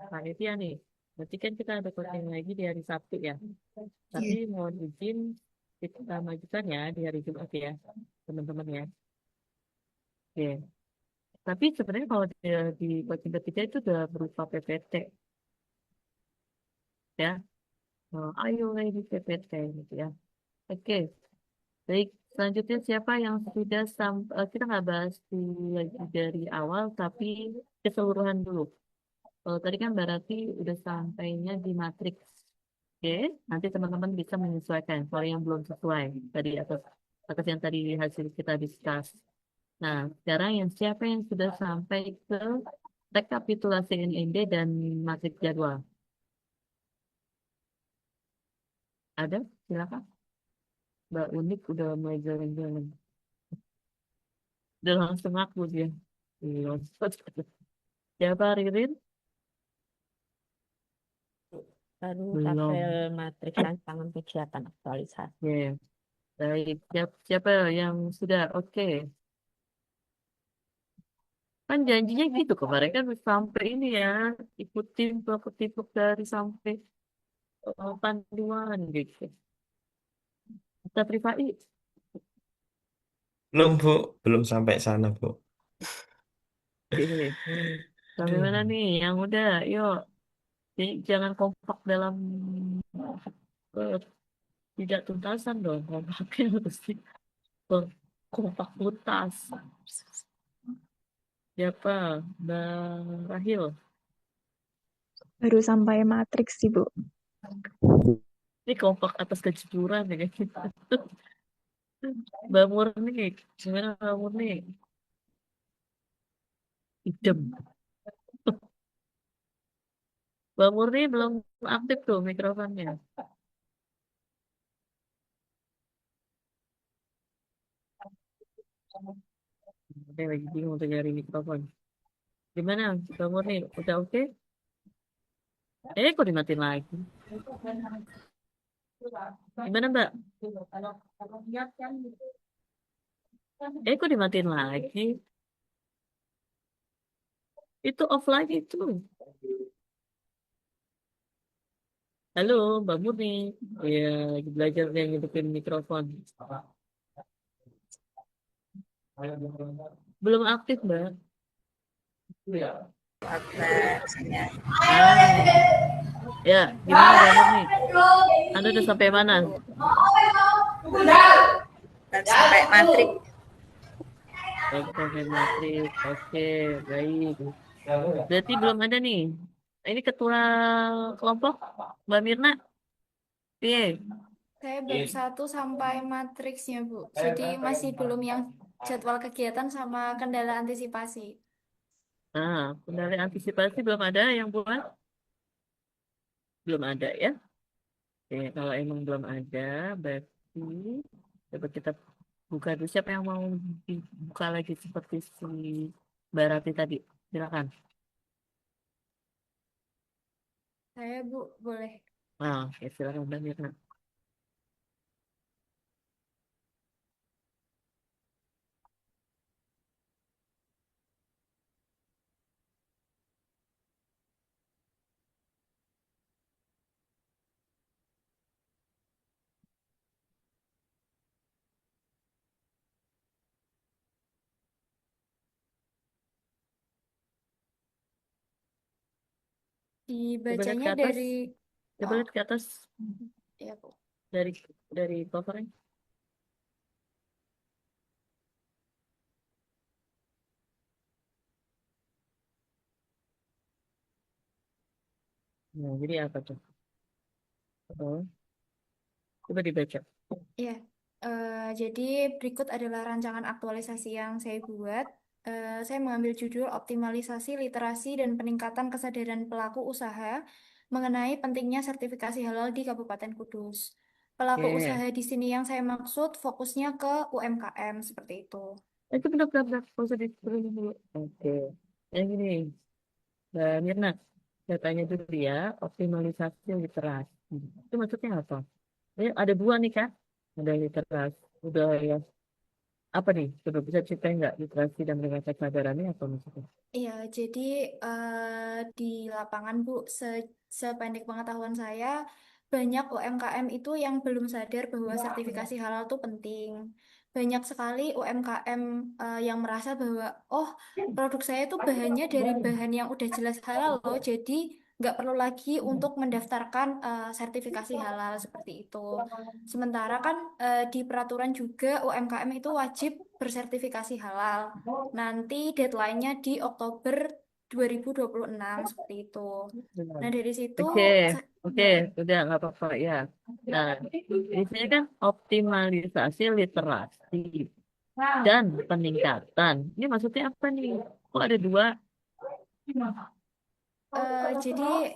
Pak Etia nih berarti kan kita ada coaching lagi di hari Sabtu ya tapi Ya, mau izin kita majukan ya di hari Jumat ya teman-teman ya oke tapi sebenarnya kalau di coaching ketiga itu udah berupa PPT ya. Ayo ini PPT gitu ya oke. Baik, selanjutnya siapa yang sudah kita nggak bahas lagi dari awal, tapi keseluruhan dulu. Kalau tadi kan berarti udah sampainya di matriks. Oke, nanti teman-teman bisa menyesuaikan kalau yang belum sesuai tadi atas yang tadi hasil kita discuss. Nah, sekarang yang siapa yang sudah sampai ke rekapitulasi NND dan matriks jadwal? Ada? Silakan. Mbak Unik udah mulai jalan-jalan. Udah langsung aku dia. Iya. Siapa Ririn? Baru Belum. tabel matriks rancangan kegiatan aktualisasi. Oke. Baik. Siapa yang sudah? Oke. Kan janjinya gitu kemarin kan sampai ini ya. Ikutin petipuk dari sampai panduan gitu. Kita privasi. Belum, Bu. Belum sampai sana, Bu. Oke. Sampai mana Aduh. nih? Yang udah, yuk. Jadi jangan kompak dalam eh, tidak tuntasan dong. Kompaknya mesti kompak tuntas. Siapa? Bang Rahil. Baru sampai matriks sih, Bu. Ini kompak atas kejujuran ya kayak gitu. Mbak Murni, gimana Mbak Murni? Idem. Mbak Murni belum aktif tuh mikrofonnya. Saya lagi bingung untuk nyari mikrofon. Gimana Mbak Murni? Udah oke? Kok dimatiin lagi? Gimana Mbak? Kok dimatiin lagi? Itu offline itu. Halo Mbak Murni. Iya, lagi belajar yang ngidupin mikrofon. Belum aktif Mbak. Ya, gimana Mbak Murni? Anda udah sampai mana? Sampai matrik. Sampai matrik. Oke, baik. Berarti belum ada nih. Ini ketua kelompok Mbak Mirna. Iya. Saya baru 1 sampai matriksnya, Bu. Jadi masih belum yang jadwal kegiatan sama kendala antisipasi. Nah, kendala antisipasi belum ada yang buat? Belum ada ya? Oke, kalau emang belum ada, berarti coba kita buka dulu. Siapa yang mau dibuka lagi seperti si Mbak Rati tadi? Silakan. Saya, Bu, boleh. Nah, oke, silakan Mbak Mirna. Coba lihat Dibacanya ke atas. dari... Coba Oh, lihat ke atas iya, Bu. dari covernya. Nah, jadi apa tuh? Oh, coba dibaca. Iya, jadi berikut adalah rancangan aktualisasi yang saya buat. Saya mengambil judul optimalisasi literasi dan peningkatan kesadaran pelaku usaha mengenai pentingnya sertifikasi halal di Kabupaten Kudus. Pelaku Oke. usaha di sini yang saya maksud fokusnya ke UMKM seperti itu. Itu benar-benar nggak usah diturunin dulu. Oke. Yang ini, Mbak Mirna, saya tanya dulu ya, optimalisasi literasi. Itu maksudnya apa? Ada dua nih kan? Ada literasi, udah ya. Apa nih? Coba bisa ceritain nggak literasi dan meningkatkan kesadarannya apa maksudnya? Iya, jadi di lapangan Bu, sependek pengetahuan saya, banyak UMKM itu yang belum sadar bahwa sertifikasi halal itu penting. Banyak sekali UMKM yang merasa bahwa, oh, produk saya itu bahannya dari bahan yang udah jelas halal loh, jadi nggak perlu lagi untuk mendaftarkan sertifikasi halal seperti itu. Sementara kan di peraturan juga UMKM itu wajib bersertifikasi halal. Nanti deadline-nya di Oktober 2026 seperti itu. Nah, dari situ Oke, sa- oke, ya, udah nggak apa-apa ya. Nah, di sini kan optimalisasi literasi dan peningkatan. Ini maksudnya apa nih? Kok ada dua? jadi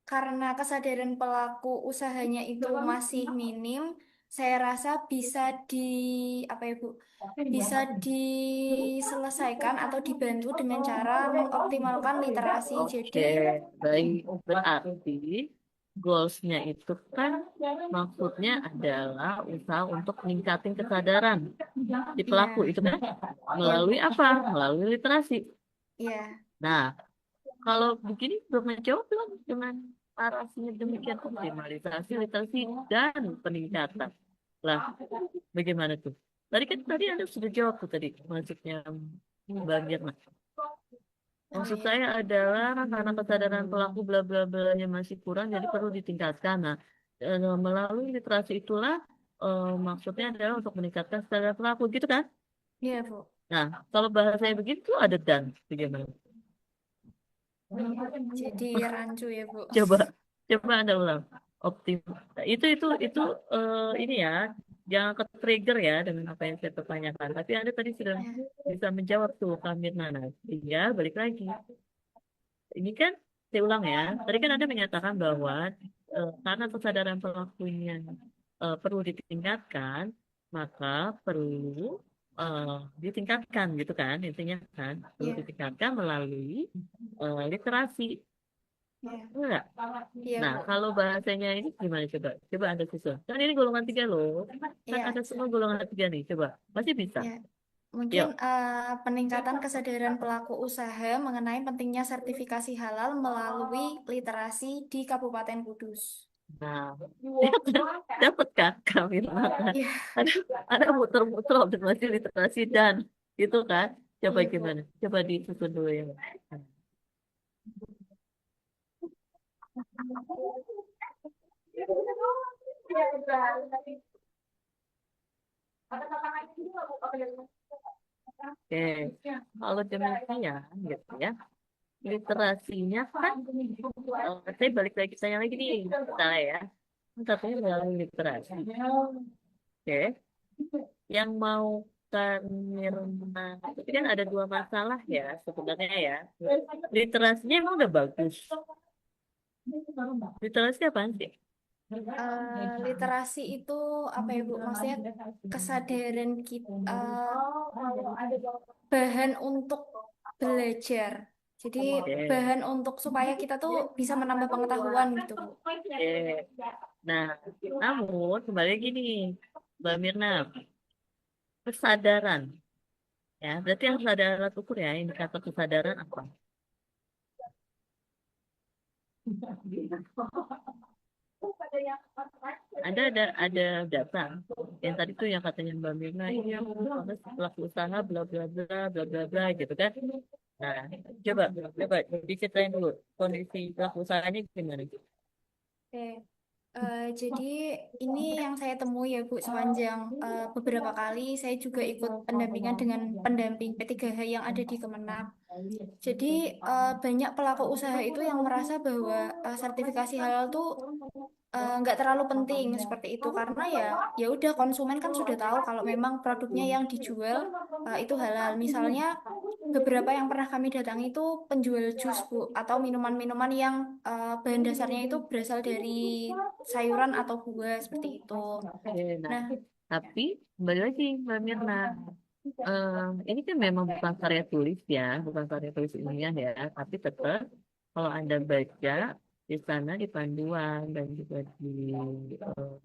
karena kesadaran pelaku usahanya itu masih minim, saya rasa bisa di apa ya Bu? Bisa diselesaikan atau dibantu dengan cara mengoptimalkan literasi. Jadi Oke, baik. Berarti goals-nya itu kan maksudnya adalah usaha untuk meningkatin kesadaran di pelaku ya, itu kan ya melalui Bu. apa? Melalui literasi. Ya. Nah, kalau begini belum menjawab belum dengan narasinya demikian optimalisasi literasi dan peningkatan. Lah, bagaimana tuh? Tadi Anda sudah jawab tuh tadi maksudnya Mbak Mirna. Maksud ya. saya adalah karena kesadaran pelaku bla bla blanya masih kurang, jadi perlu ditingkatkan. Nah, melalui literasi itulah maksudnya adalah untuk meningkatkan kesadaran pelaku, gitu kan? Iya, Bu. Nah, kalau bahasanya begitu ada dan, bagaimana? Jadi rancu ya, Bu. Coba, coba Anda ulang. Optim. Nah, itu ini ya, jangan ke trigger ya dengan apa yang saya pertanyakan. Tapi Anda tadi sudah Ya, bisa menjawab tuh, Kak Mirna. Nah, tinggal balik lagi. Ini kan, saya ulang ya, tadi kan Anda menyatakan bahwa karena kesadaran pelakunya perlu ditingkatkan, maka perlu ditingkatkan gitu kan, intinya kan, perlu ya, ditingkatkan melalui literasi. ya, Enggak? iya, Nah, Bu. kalau bahasanya ini gimana coba? Coba Anda susun. Kan ini golongan 3 loh. Kan Iya, ada semua golongan 3 nih. Coba. Masih bisa? ya. Mungkin Yuk. peningkatan kesadaran pelaku usaha mengenai pentingnya sertifikasi halal melalui literasi di Kabupaten Kudus. Nah, dapat kan kami makan. Iya, Ada ada muter-muter observasi literasi dan gitu kan. Coba iya, Bu. gimana? Coba disusun dulu ya. Oke, kalau demikian gitu ya. Literasinya kan, saya balik lagi tanya lagi nih, misalnya ya. Katanya melalui literasi. Oke, yang mau kan Mirna, tapi kan ada dua masalah ya sebenarnya ya. Literasinya emang udah bagus. Literasi apaan sih? Literasi itu apa ya, Bu? Maksudnya kesadaran kita, bahan untuk belajar. Jadi Oke. bahan untuk supaya kita tuh bisa menambah pengetahuan gitu, Bu. Oke. Nah, namun kembali gini, Mbak Mirna, kesadaran ya, berarti harus ada alat ukur ya, indikator kesadaran apa? Ada data yang tadi tuh yang katanya Mbak Mirna ini yang harus pelaku usaha bla bla bla bla bla bla gitu kan. Nah, coba diceritain dulu kondisi pelaku usahanya gimana. Oke. Jadi ini yang saya temui ya, Bu, sepanjang beberapa kali saya juga ikut pendampingan dengan pendamping P3H yang ada di Kemenag. Jadi banyak pelaku usaha itu yang merasa bahwa sertifikasi halal tuh nggak terlalu penting seperti itu karena ya udah konsumen kan sudah tahu kalau memang produknya yang dijual itu halal. Misalnya beberapa yang pernah kami datangi itu penjual jus, Bu, atau minuman-minuman yang bahan dasarnya itu berasal dari sayuran atau buah seperti itu. Oke, nah, Nah, tapi kembali lagi Mbak Mirna, ini kan memang bukan karya tulis ya, bukan karya tulis ilmiah ya, tapi tetap kalau Anda baca di sana di panduan dan juga di eh,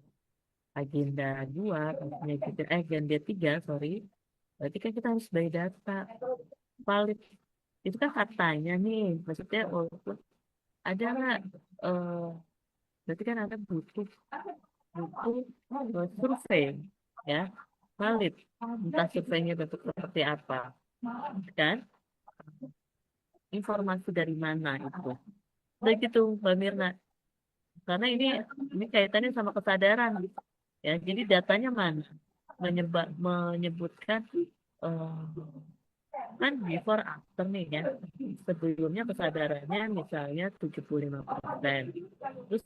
agenda 2, maksudnya gitu, agenda 3, sorry, berarti kan kita harus by data valid. Itu kan katanya nih, maksudnya walaupun ada nggak, eh, berarti kan ada butuh survei ya valid, entah surveinya bentuk seperti apa kan, informasi dari mana itu udah gitu Mbak Mirna, karena ini kaitannya sama kesadaran ya, jadi datanya mana menyebutkan eh, kan before after nih ya, sebelumnya kesadarannya misalnya 75%, terus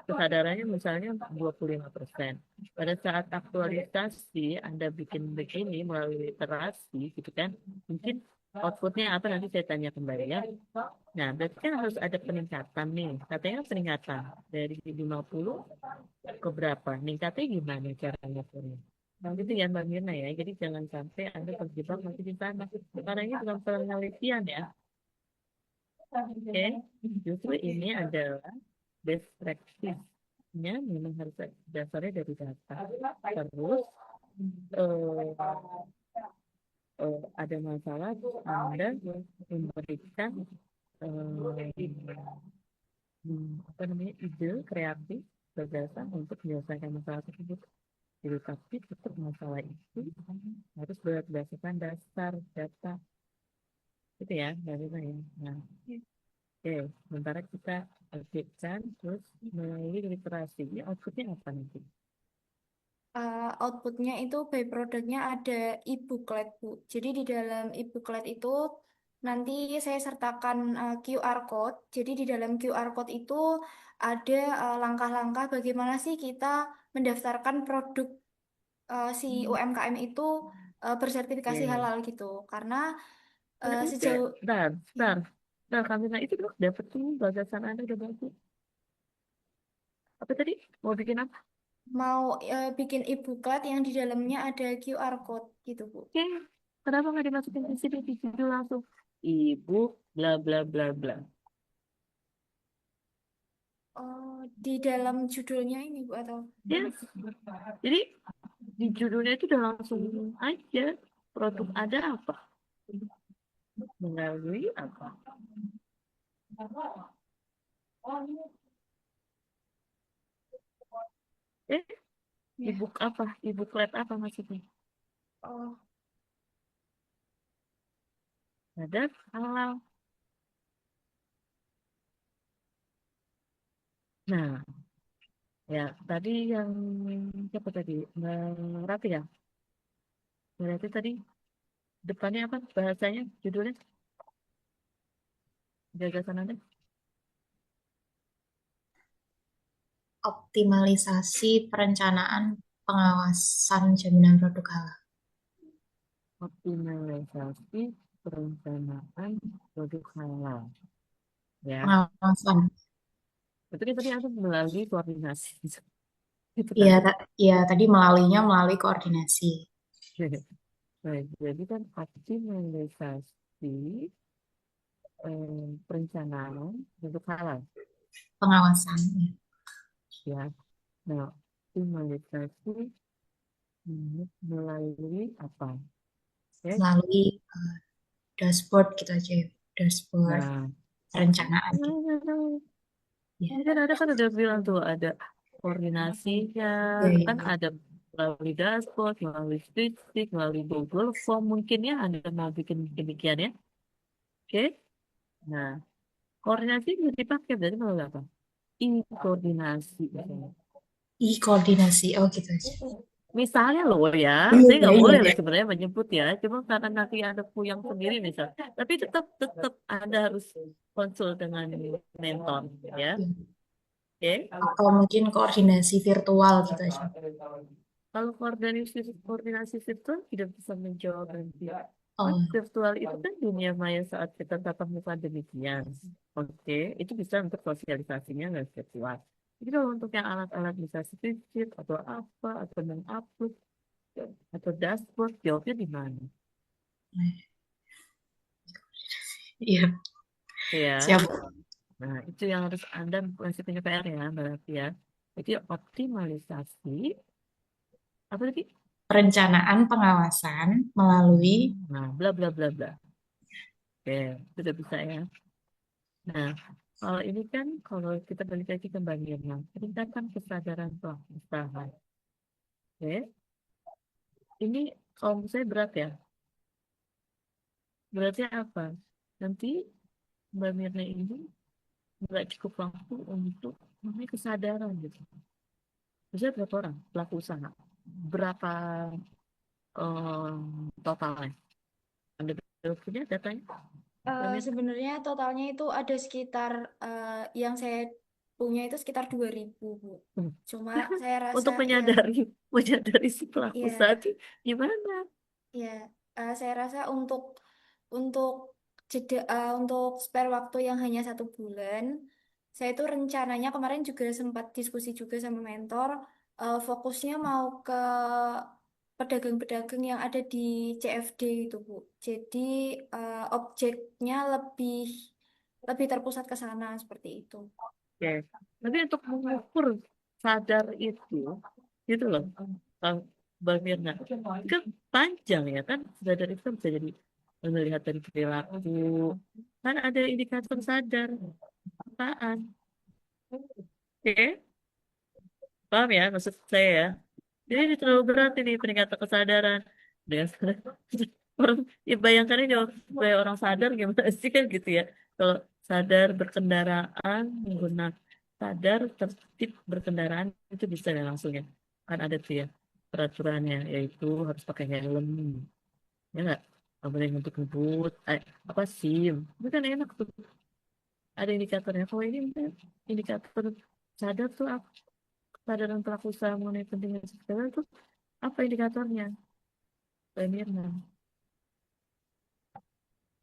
kesadarannya misalnya 25%. Pada saat aktualisasi Anda bikin begini melalui literasi gitu kan, mungkin outputnya apa nanti saya tanya kembali ya. Nah, berarti kan harus ada peningkatan nih, katanya peningkatan dari 50 ke berapa, ningkatnya gimana caranya Furnya? Nah, gitu ya Mbak Mirna ya. Jadi jangan sampai Anda terjebak masih di sana. Karena ini bukan penelitian ya. Oke, justru ini adalah best practice-nya memang harus dasarnya dari data. Terus eh, ada masalah, Anda memberikan apa namanya ide kreatif gagasan untuk menyelesaikan masalah tersebut. Jadi, tapi tetap masalah itu harus berdasarkan dasar data. Itu ya, dari saya. Nah, oke, sementara kita aktifkan terus melalui literasi. Ini outputnya apa nanti? Outputnya itu byproductnya ada e-booklet, Bu. Jadi di dalam e-booklet itu nanti saya sertakan QR code. Jadi di dalam QR code itu ada langkah-langkah bagaimana sih kita mendaftarkan produk si UMKM itu bersertifikasi Oke. halal gitu. Karena Oke, sejauh bentar, ya, bentar. Nah, kami itu loh, dapat tuh bagasan Anda udah bagus. Apa tadi? Mau bikin apa? mau bikin e-booklet yang di dalamnya ada QR code gitu, Bu. Oke, kenapa nggak dimasukin di sini di judul langsung? Ibu, bla bla bla bla. Oh, di dalam judulnya ini, Bu, atau Ya, jadi di judulnya itu udah langsung aja produk ada apa, melalui apa. Eh, ya. ebook apa? Ebooklet apa maksudnya? Oh, Ada halal. Nah, ya tadi yang siapa tadi? Berarti ya? Berarti tadi depannya apa bahasanya? Judulnya? Gagasan Anda? optimalisasi perencanaan pengawasan jaminan produk halal. Optimalisasi perencanaan produk halal. Ya, Pengawasan. itu kan tadi aku melalui koordinasi. Itu kan. Iya, iya tadi melalui koordinasi Baik, jadi kan optimalisasi perencanaan produk halal. pengawasan ya. Ya, nah optimalisasi melalui apa? Ya, Melalui dashboard gitu aja ya. Dashboard nah, perencanaan gitu. Ya, ini kan udah bilang tuh ada koordinasinya, ya, kan ya. ada melalui dashboard, melalui spreadsheet, melalui Google Form mungkin ya Anda mau bikin demikian ya. Oke, nah koordinasi bisa dipakai berarti melalui apa? Koordinasi. Koordinasi. Oh gitu aja. Misalnya loh ya, Iya, saya iya, nggak iya, boleh loh iya. sebenarnya menyebut ya, cuma karena nanti ada puyang sendiri misal. Tapi tetap tetap Anda harus konsul dengan mentor ya. Iya. Oke. Atau mungkin koordinasi virtual gitu aja. Kalau koordinasi virtual tidak bisa menjawab nanti. Kan Oh, virtual itu kan dunia maya saat kita tatap muka demikian. Oke, itu bisa untuk sosialisasinya nggak virtual. Jadi kalau untuk yang alat-alat bisa spreadsheet atau apa atau mengupload atau dashboard, jawabnya di mana? iya. Ya, Siap. nah itu yang harus Anda masih punya PR ya, berarti ya. Jadi optimalisasi apa tadi? Perencanaan pengawasan melalui Nah, bla bla bla bla. Oke, sudah bisa ya. Nah, kalau ini kan kalau kita balik lagi ke Mbak Mirna, meningkatkan kesadaran pelaku usaha. Oke, ini kalau menurut saya berat ya. Beratnya apa? Nanti Mbak Mirna ini nggak cukup waktu untuk mempunyai kesadaran gitu. Bisa berapa orang pelaku usaha? Berapa totalnya? Anda punya datanya? Mbak Mirna? sebenarnya totalnya itu ada sekitar yang saya punya itu sekitar 2.000, Bu. Hmm. Cuma saya rasa Untuk ya, menyadari si pelaku usaha ya, itu gimana? ya, saya rasa untuk untuk spare waktu yang hanya 1 bulan, saya itu rencananya kemarin juga sempat diskusi juga sama mentor, fokusnya mau ke pedagang-pedagang yang ada di CFD itu, Bu. Jadi objeknya lebih lebih terpusat ke sana seperti itu. Oke. Tapi untuk mengukur sadar itu, gitu loh, Bang Bang Mirna, itu kan panjang ya kan, sadar itu kan bisa jadi melihat dari perilaku, kan ada indikator sadar, apaan? Oke, paham ya maksud saya ya? Jadi ini terlalu berat ini peningkatan kesadaran dengan Orang, ya bayangkan aja supaya orang sadar gimana sih kan gitu ya. Kalau sadar berkendaraan menggunakan sadar tertib berkendaraan itu bisa ya langsung ya. Kan ada tuh ya peraturannya yaitu harus pakai helm ya nggak. Nggak boleh ngebut-ngebut. Apa SIM? Itu kan enak tuh. Ada indikatornya. Kalau ini kan indikator sadar tuh apa? Kesadaran pelaku usaha mengenai pentingnya sepeda itu apa indikatornya? Mbak Mirna.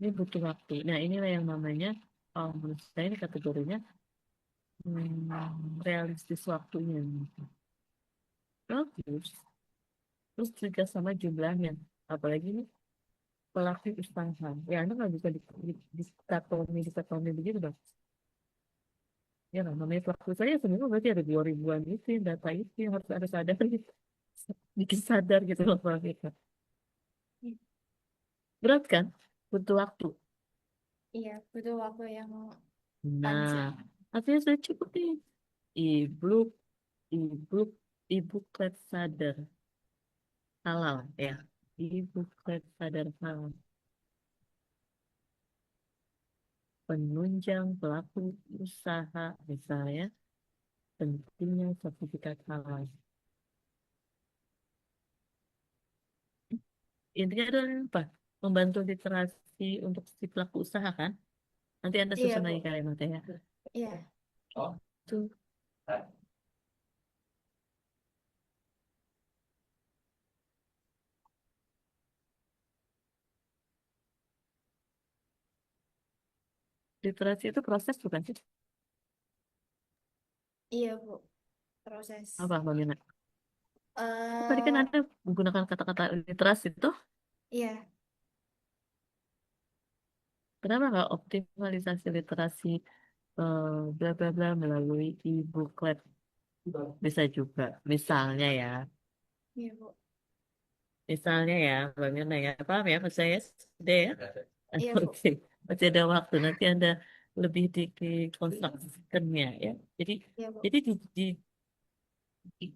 Ini butuh waktu. Nah, inilah yang namanya, menurut saya ini kategorinya realistis waktunya. Bagus. Terus juga sama jumlahnya. Apalagi ini pelaku usaha. Ya, Anda nggak bisa dikatomi begitu dong. Ya, kan, namanya pelaku usaha ya sebenarnya berarti ada 2000-an itu yang data itu yang harus ada sadar gitu. Bikin sadar gitu loh Pak Fika. Berat kan? Butuh waktu. Iya, butuh waktu yang Nah, panjang. artinya sudah cukup nih. E-book, e-book, e-booklet sadar halal ya. E-booklet sadar halal. Penunjang pelaku usaha misalnya pentingnya sertifikat halal. Intinya adalah apa? Membantu literasi untuk si pelaku usaha kan? Nanti Anda Iya, susun Bu. lagi kalimatnya ya. Iya. Tuh. Literasi itu proses bukan sih? Iya, Bu. Proses. Apa Mbak Mina? Tadi kan eh Anda menggunakan kata-kata literasi itu. iya. Kenapa nggak optimalisasi literasi bla bla bla melalui e-booklet? Bisa juga. Misalnya ya. Iya, Bu. Misalnya ya, Mbak Mirna ya. Paham ya maksud saya? Sudah ya? Iya, Bu. Oke. Masih ada waktu. Nanti Anda lebih dikonstruksikannya ya. Jadi Iya, Bu. jadi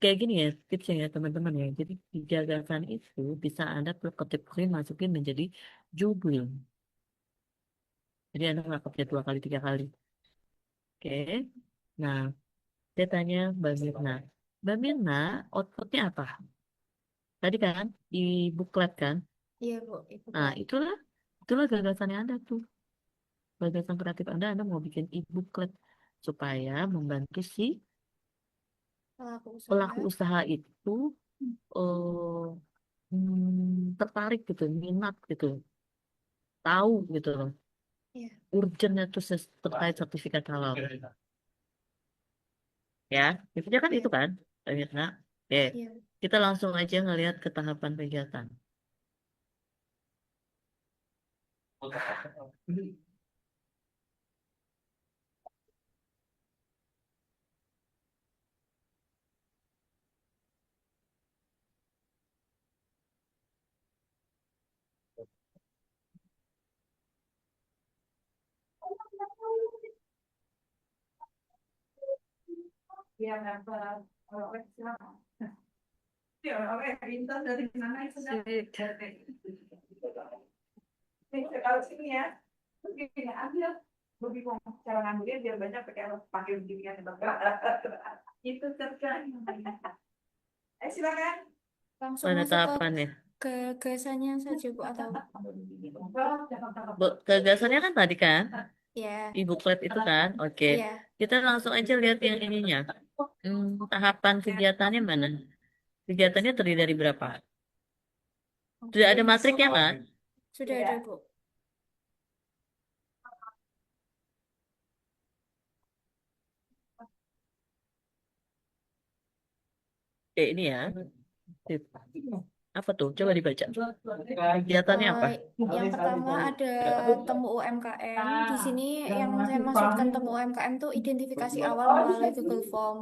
kayak gini ya tipsnya ya teman-teman ya. Jadi di gagasan itu bisa Anda ketik masukin menjadi judul. Jadi Anda nggak kerja 2 kali, 3 kali. Oke. Nah, saya tanya Mbak Mirna. Mbak Mirna, outputnya apa? Tadi kan di buklet kan? Iya, Bu. Nah, E-booklet. itulah gagasannya Anda tuh. Gagasan kreatif Anda mau bikin e-booklet supaya membantu si Pelaku pelaku usaha. usaha itu eh, tertarik gitu, minat gitu, tahu gitu loh. Iya. Urgentnya tuh terkait sertifikat halal. Ya, intinya kan Iya. itu kan, Mbak Mirna. Oke, Iya. kita langsung aja ngelihat ke tahapan kegiatan. Langsung Pada masuk tahapannya. ke gagasannya saja, Bu, atau Gagasannya kan tadi kan, ya. e-booklet itu kan. Oke, Iya. kita langsung aja lihat yang ininya. Tahapan kegiatannya mana? Kegiatannya terdiri dari berapa? Sudah ada matriknya kan? Sudah ada, Bu. Ini ya. Sip. Apa tuh? Coba dibaca. Kegiatannya apa? Yang pertama ada temu UMKM. Di sini yang saya maksudkan temu UMKM itu identifikasi awal melalui Google Form.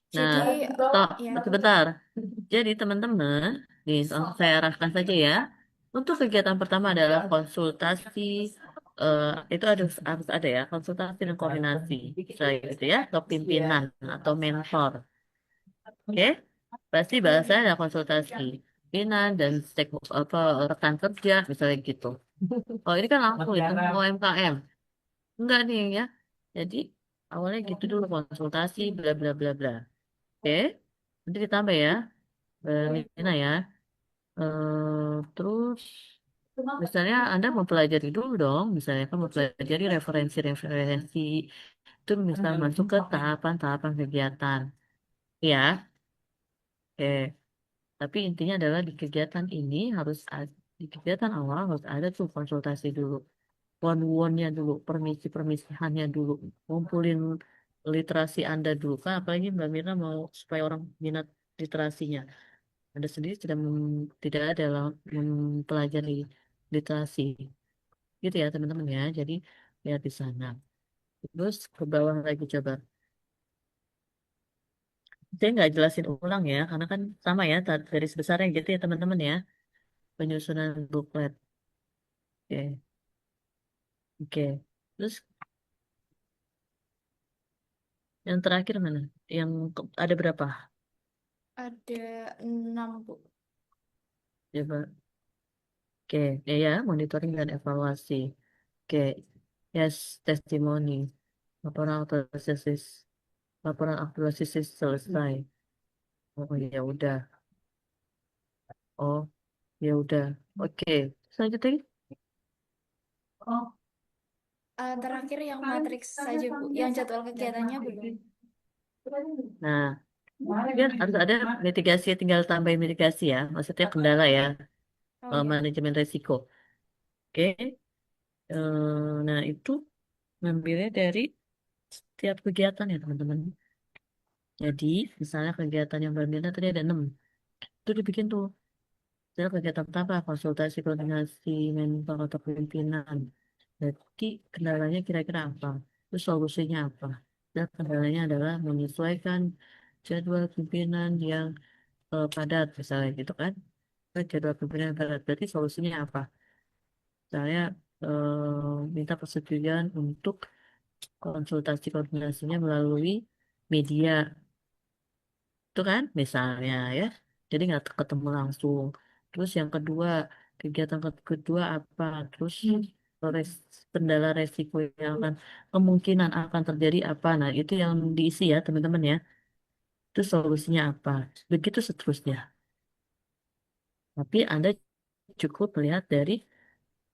Nah, Jadi, toh, ya, sebentar. Jadi teman-teman, nih langsung saya arahkan saja ya. Untuk kegiatan pertama adalah konsultasi, itu harus ada ya, konsultasi dan koordinasi. Saya gitu ya, ke pimpinan atau mentor. Oke? Pasti bahasanya ada konsultasi. pimpinan dan apa rekan kerja misalnya gitu. Oh ini kan langsung itu UMKM. Enggak nih ya. Jadi awalnya gitu dulu konsultasi bla bla bla bla. Oke. Nanti ditambah ya. Mina ya. Terus misalnya Anda mempelajari dulu dong, misalnya kan mempelajari referensi-referensi itu misal masuk ke tahapan-tahapan kegiatan. Ya, oke. Tapi intinya adalah di kegiatan ini di kegiatan awal harus ada tuh konsultasi dulu, one-one-nya dulu, permisi-permisihannya dulu, ngumpulin literasi Anda dulu kan, apalagi Mbak Mirna mau supaya orang minat literasinya. Anda sendiri tidak ada dalam mempelajari literasi, gitu ya teman-teman ya. Jadi lihat di sana. Terus ke bawah lagi coba. Saya nggak jelasin ulang ya, karena kan sama ya garis besarnya gitu ya teman-teman ya. Penyusunan booklet. Oke, oke. Terus yang terakhir mana? Yang ada berapa? Ada 6, Bu. Coba. Oke, ya, monitoring dan evaluasi. Oke, yes, testimoni. Laporan aktualisis, laporan aktualisis selesai. Oh ya udah. Oh ya udah. Oke, selanjutnya. Terakhir yang matriks saja, Bu. Yang jadwal kegiatannya belum. Nah, kan harus ada mitigasi, tinggal tambahin mitigasi ya. Maksudnya kendala ya, Oh ya. manajemen risiko. Oke, nah itu ngambilnya dari setiap kegiatan ya teman-teman. Jadi, misalnya kegiatan yang berbeda tadi ada 6. Itu dibikin tuh. Misalnya kegiatan pertama, konsultasi koordinasi mentor atau pimpinan. Jadi, kendalanya kira-kira apa? Terus solusinya apa? Dan kendalanya adalah menyesuaikan jadwal pimpinan yang padat, misalnya gitu kan. Jadwal pimpinan yang padat. Berarti solusinya apa? Saya minta persetujuan untuk konsultasi koordinasinya melalui media. Itu kan misalnya ya. Jadi nggak ketemu langsung. Terus yang kedua, kegiatan kedua apa? Terus kendala resiko yang akan kemungkinan akan terjadi apa? Nah, itu yang diisi ya, teman-teman ya. Itu solusinya apa? Begitu seterusnya. Tapi Anda cukup melihat dari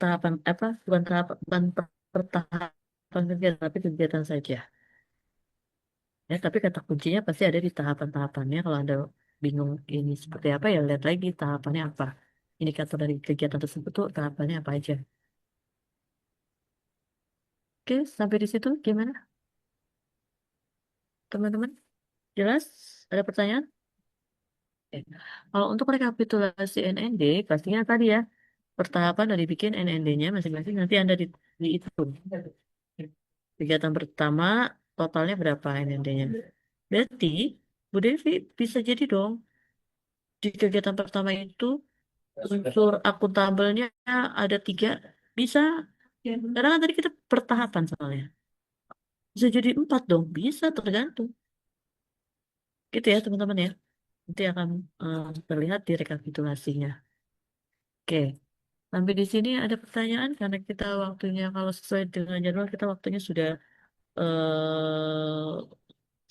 tahapan apa? Bukan pertahapan kegiatan, tapi kegiatan saja. Ya, tapi kata kuncinya pasti ada di tahapan-tahapannya. Kalau Anda bingung ini seperti apa, ya lihat lagi tahapannya apa. Indikator dari kegiatan tersebut tuh tahapannya apa aja. Oke, sampai di situ gimana, teman-teman? Jelas? Ada pertanyaan? Oke. Kalau untuk rekapitulasi NND, pastinya tadi ya, pertahapan dari bikin NND-nya masing-masing nanti Anda dihitung. Kegiatan pertama, totalnya berapa NND-nya? Berarti, Bu Devi bisa jadi dong, di kegiatan pertama itu unsur akuntabelnya ada 3, bisa. Karena kan tadi kita pertahapan soalnya. Bisa jadi 4 dong, bisa tergantung. Gitu ya teman-teman ya. Nanti akan terlihat di rekapitulasinya. Oke, sampai di sini ada pertanyaan karena kita waktunya kalau sesuai dengan jadwal kita waktunya sudah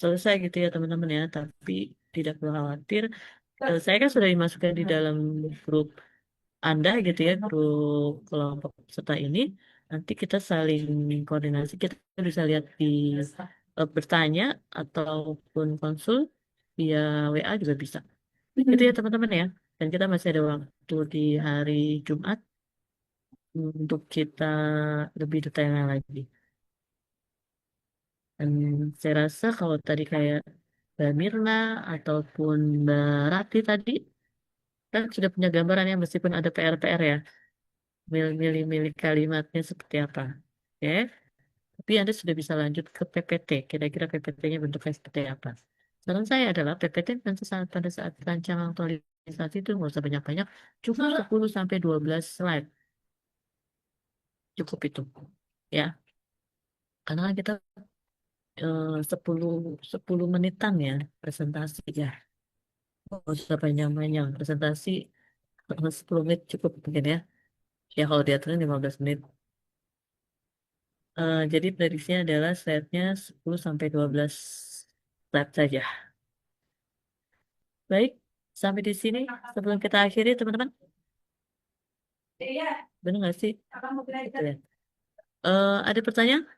selesai gitu ya teman-teman ya. Tapi tidak perlu khawatir. Saya kan sudah dimasukkan di dalam grup Anda gitu ya, grup kelompok peserta ini, nanti kita saling koordinasi, kita bisa lihat di bertanya ataupun konsul via WA juga bisa. Gitu ya teman-teman ya. Dan kita masih ada waktu di hari Jumat untuk kita lebih detailnya lagi. Dan saya rasa kalau tadi kayak Mbak Mirna ataupun Mbak Rati tadi, kan sudah punya gambaran ya meskipun ada PR-PR ya. Milih-milih kalimatnya seperti apa. Oke, tapi Anda sudah bisa lanjut ke PPT. Kira-kira PPT-nya bentuknya seperti apa. Saran saya adalah PPT nanti pada saat rancangan aktualisasi itu nggak usah banyak-banyak, cukup 10 sampai 12 slide. Cukup itu. Ya, karena kan kita 10 menitan ya presentasi ya. Nggak usah panjang-panjang presentasi 10 menit cukup mungkin ya. Ya kalau diaturin 15 menit. Jadi prediksinya adalah slide-nya 10 sampai 12 slide saja. Baik, sampai di sini sebelum kita akhiri teman-teman. Benar nggak sih? Gitu ya. Ada pertanyaan?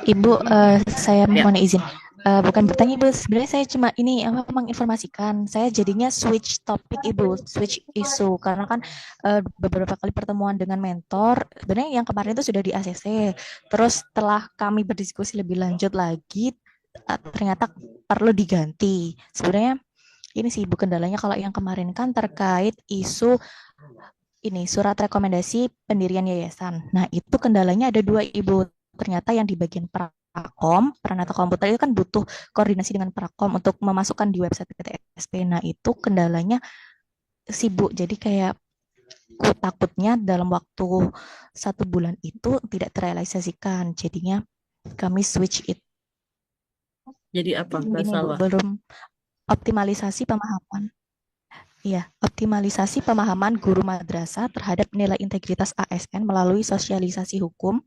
Ibu, saya Ya. mohon izin. Bukan bertanya Ibu, sebenarnya saya cuma ini apa menginformasikan. Saya jadinya switch topik Ibu, switch isu karena kan beberapa kali pertemuan dengan mentor, sebenarnya yang kemarin itu sudah di ACC. Terus setelah kami berdiskusi lebih lanjut lagi, ternyata perlu diganti. Sebenarnya ini sih Ibu kendalanya kalau yang kemarin kan terkait isu ini surat rekomendasi pendirian yayasan. Nah, itu kendalanya ada dua Ibu. Ternyata yang di bagian Prakom, Pranata Komputer itu kan butuh koordinasi dengan Prakom untuk memasukkan di website PTSP. Nah, itu kendalanya sibuk. Jadi kayak takutnya dalam waktu 1 bulan itu tidak terrealisasikan. Jadinya kami switch it. Jadi apa? Ini Bu, Masalah. belum optimalisasi pemahaman. Iya, optimalisasi pemahaman guru madrasah terhadap nilai integritas ASN melalui sosialisasi hukum.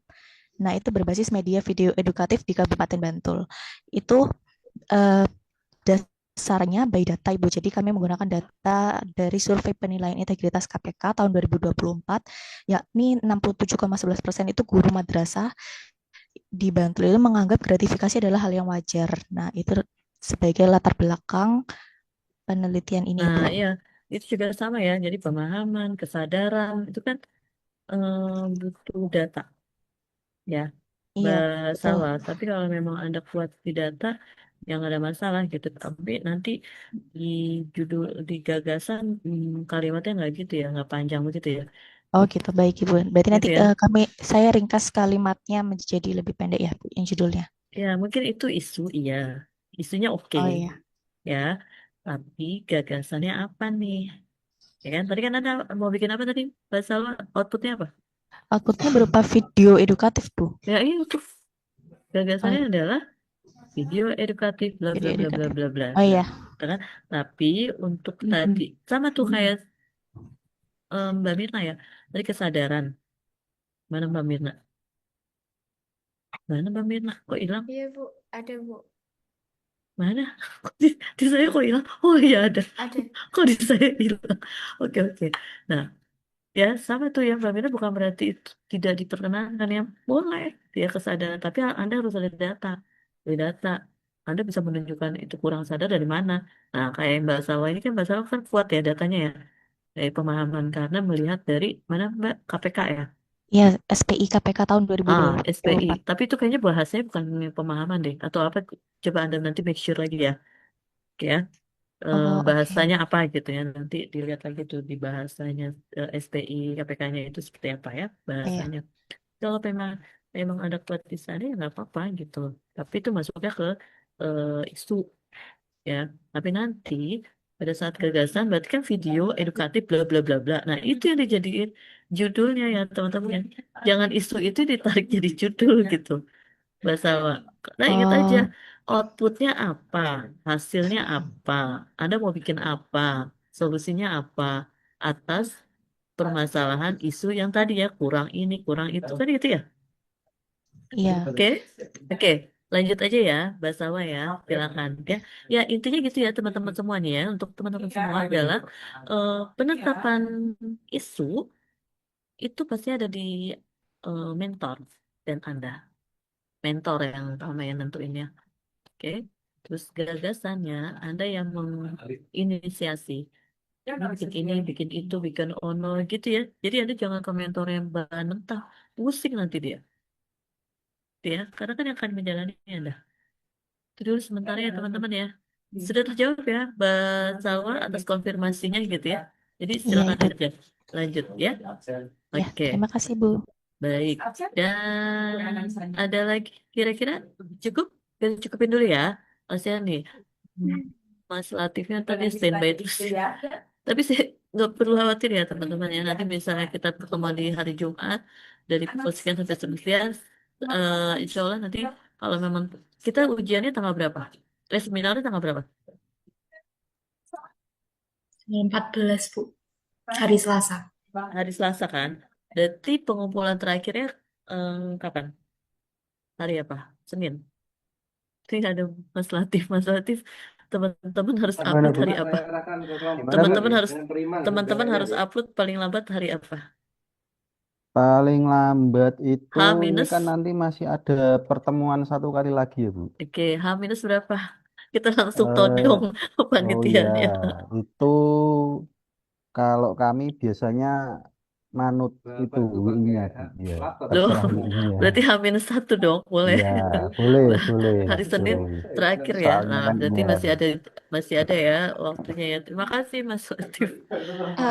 Nah, itu berbasis media video edukatif di Kabupaten Bantul. Itu dasarnya by data, Ibu. Jadi kami menggunakan data dari survei penilaian integritas KPK tahun 2024, yakni 67,11% itu guru madrasah di Bantul itu menganggap gratifikasi adalah hal yang wajar. Nah, itu sebagai latar belakang penelitian ini, Ibu. Nah, iya, itu juga sama ya. Jadi pemahaman, kesadaran itu kan butuh data, ya. Iya, betul. Salah. Tapi kalau memang Anda kuat di data, yang ada masalah gitu. Tapi nanti di judul di gagasan kalimatnya nggak gitu ya, nggak panjang begitu ya, Oh gitu, baik Ibu. Berarti nanti gitu ya. saya ringkas kalimatnya menjadi lebih pendek ya, Bu, yang judulnya. Ya, mungkin itu isu, iya, isunya oke, Oh iya. ya. Tapi gagasannya apa nih? Ya kan, tadi kan Anda mau bikin apa tadi? Bahasa outputnya apa? Outputnya berupa video edukatif, Bu. Ya, itu Oh, gagasannya adalah video edukatif bla bla video bla bla edukatif. bla bla Oh bla. iya. Kan? Tapi untuk tadi sama tuh kayak Mbak Mirna ya. Tadi kesadaran. Mana Mbak Mirna? Mana Mbak Mirna? Kok hilang? Iya, Bu. Ada, Bu. Mana? Di saya kok hilang? Oh iya ada. Ada. Kok di saya hilang? Oke oke. Nah, ya sama tuh ya Mbak Mirna bukan berarti itu tidak diperkenankan ya. Boleh dia kesadaran. Tapi Anda harus ada data. Dari data. Anda bisa menunjukkan itu kurang sadar dari mana. Nah, kayak Mbak Sawa ini kan Mbak Sawa kan kuat ya datanya ya. Dari pemahaman karena melihat dari mana Mbak KPK ya. Iya, SPI KPK tahun SPI. 2024. Tapi itu kayaknya bahasanya bukan pemahaman deh. Atau apa? Coba Anda nanti make sure lagi ya. Oke ya. Oh, oke. Bahasanya apa gitu ya. Nanti dilihat lagi tuh di bahasanya SPI KPK-nya itu seperti apa ya Iya. bahasanya. Kalau memang ada kuat di sana ya nggak apa-apa gitu. Tapi itu masuknya ke isu ya. Tapi nanti pada saat gagasan berarti kan video edukatif bla bla bla bla. Nah, itu yang dijadiin judulnya ya teman-teman ya. Jangan isu itu ditarik jadi judul gitu. Bahasa Nah, ingat aja Oh, outputnya apa, hasilnya apa, Anda mau bikin apa, solusinya apa atas permasalahan isu yang tadi ya kurang ini, kurang itu kan gitu ya. iya. Oke, oke, lanjut aja ya, Basawa ya, silakan ya. Ya intinya gitu ya teman-teman semuanya ya. Untuk teman-teman semua adalah penetapan isu itu pasti ada di mentor dan Anda. Mentor yang utama yang nentuinnya. Oke. Terus gagasannya Anda yang menginisiasi. Ini, bikin itu, bikin ono gitu ya. Jadi Anda jangan ke mentor yang bahan mentah. Pusing nanti dia. Ya, karena kan yang akan menjalani Anda. Itu dulu sementara ya teman-teman ya. Sudah terjawab ya, Mbak Sawa atas konfirmasinya gitu ya. Jadi Iya, silakan Ibu. aja. Lanjut ya. Ya, Oke, terima kasih, Bu. baik. Dan ada lagi kira-kira cukup? Kita cukupin dulu ya. Ocean nih. Mas Latifnya tadi standby terus. Tapi saya nggak perlu khawatir ya teman-teman ya. Nanti misalnya kita ketemu di hari Jumat dari pukul sekian sampai sekian, insya Allah nanti kalau memang kita ujiannya tanggal berapa? Seminarnya tanggal berapa? Tanggal 14, Bu. Hari Selasa. Hari Selasa kan? Berarti pengumpulan terakhirnya kapan? Hari apa? Senin. Ini ada Mas Latif. Mas Latif, teman-teman harus Gimana, upload Bu? hari apa? Gimana, Bu? Teman-teman harus upload paling lambat hari apa? Paling lambat itu, H ini minus, kan nanti masih ada pertemuan satu kali lagi ya, Bu. oke, H minus berapa? Kita langsung Eh, todong oh ya, panitianya. itu kalau kami biasanya manut itu WI-nya, ya, Loh, terserah WI-nya. berarti H-1 dong, boleh. Ya, boleh, Nah, boleh, hari Senin boleh. terakhir ya. Soalnya Nah, kan berarti ya, masih ada ya waktunya ya. Terima kasih Mas Latif.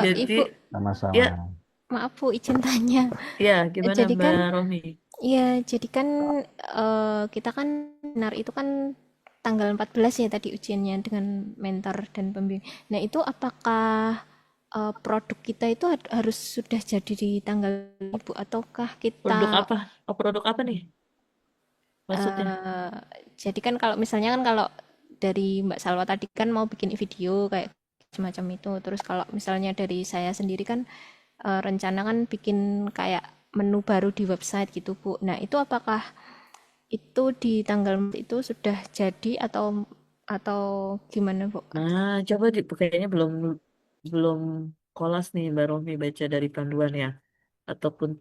Jadi, Ibu, sama-sama. ya, maaf Bu, izin tanya. ya gimana Jadi Mbak kan, Romi? jadi kan kita kan seminar itu kan tanggal 14 ya tadi ujiannya dengan mentor dan pembimbing. Nah, itu apakah produk kita itu harus sudah jadi di tanggal Ibu ataukah Produk kita apa? Oh, produk apa nih maksudnya? jadi kan kalau misalnya kan kalau dari Mbak Salwa tadi kan mau bikin video kayak semacam itu. Terus kalau misalnya dari saya sendiri kan rencana kan bikin kayak menu baru di website gitu Bu. Nah, itu apakah itu di tanggal itu sudah jadi atau gimana Bu? Nah, coba kayaknya belum kolas nih Mbak Romi baca dari panduan ya, ataupun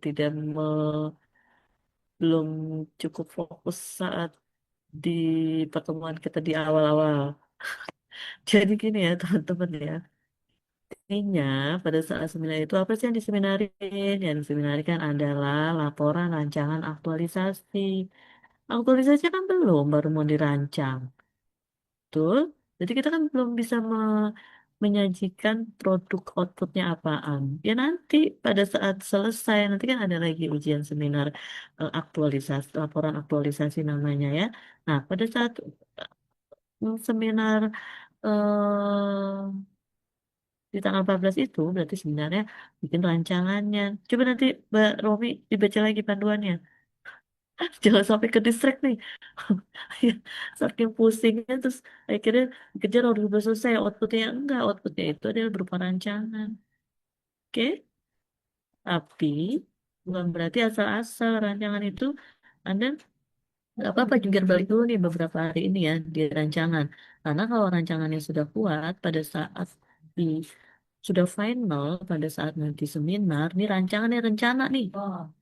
belum cukup fokus saat di pertemuan kita di awal-awal. Jadi gini ya teman-teman ya, intinya pada saat seminar itu apa sih yang diseminarin? Yang diseminarikan adalah laporan rancangan aktualisasi. Aktualisasi kan belum, baru mau dirancang. Betul. Jadi kita kan belum bisa menyajikan produk outputnya apaan. Ya nanti pada saat selesai, nanti kan ada lagi ujian seminar aktualisasi, laporan aktualisasi namanya ya. Nah, pada saat seminar di tanggal 14 itu berarti sebenarnya bikin rancangannya. Coba nanti Mbak Romi dibaca lagi panduannya. Jangan sampai ke distract nih. Ya, saking pusingnya terus akhirnya dikejar udah selesai outputnya enggak. Outputnya itu adalah berupa rancangan. Oke? Tapi bukan berarti asal-asal rancangan itu Anda nggak apa-apa jungkir balik dulu nih beberapa hari ini ya di rancangan. Karena kalau rancangannya sudah kuat pada saat di sudah final pada saat nanti seminar, nih rancangannya rencana nih,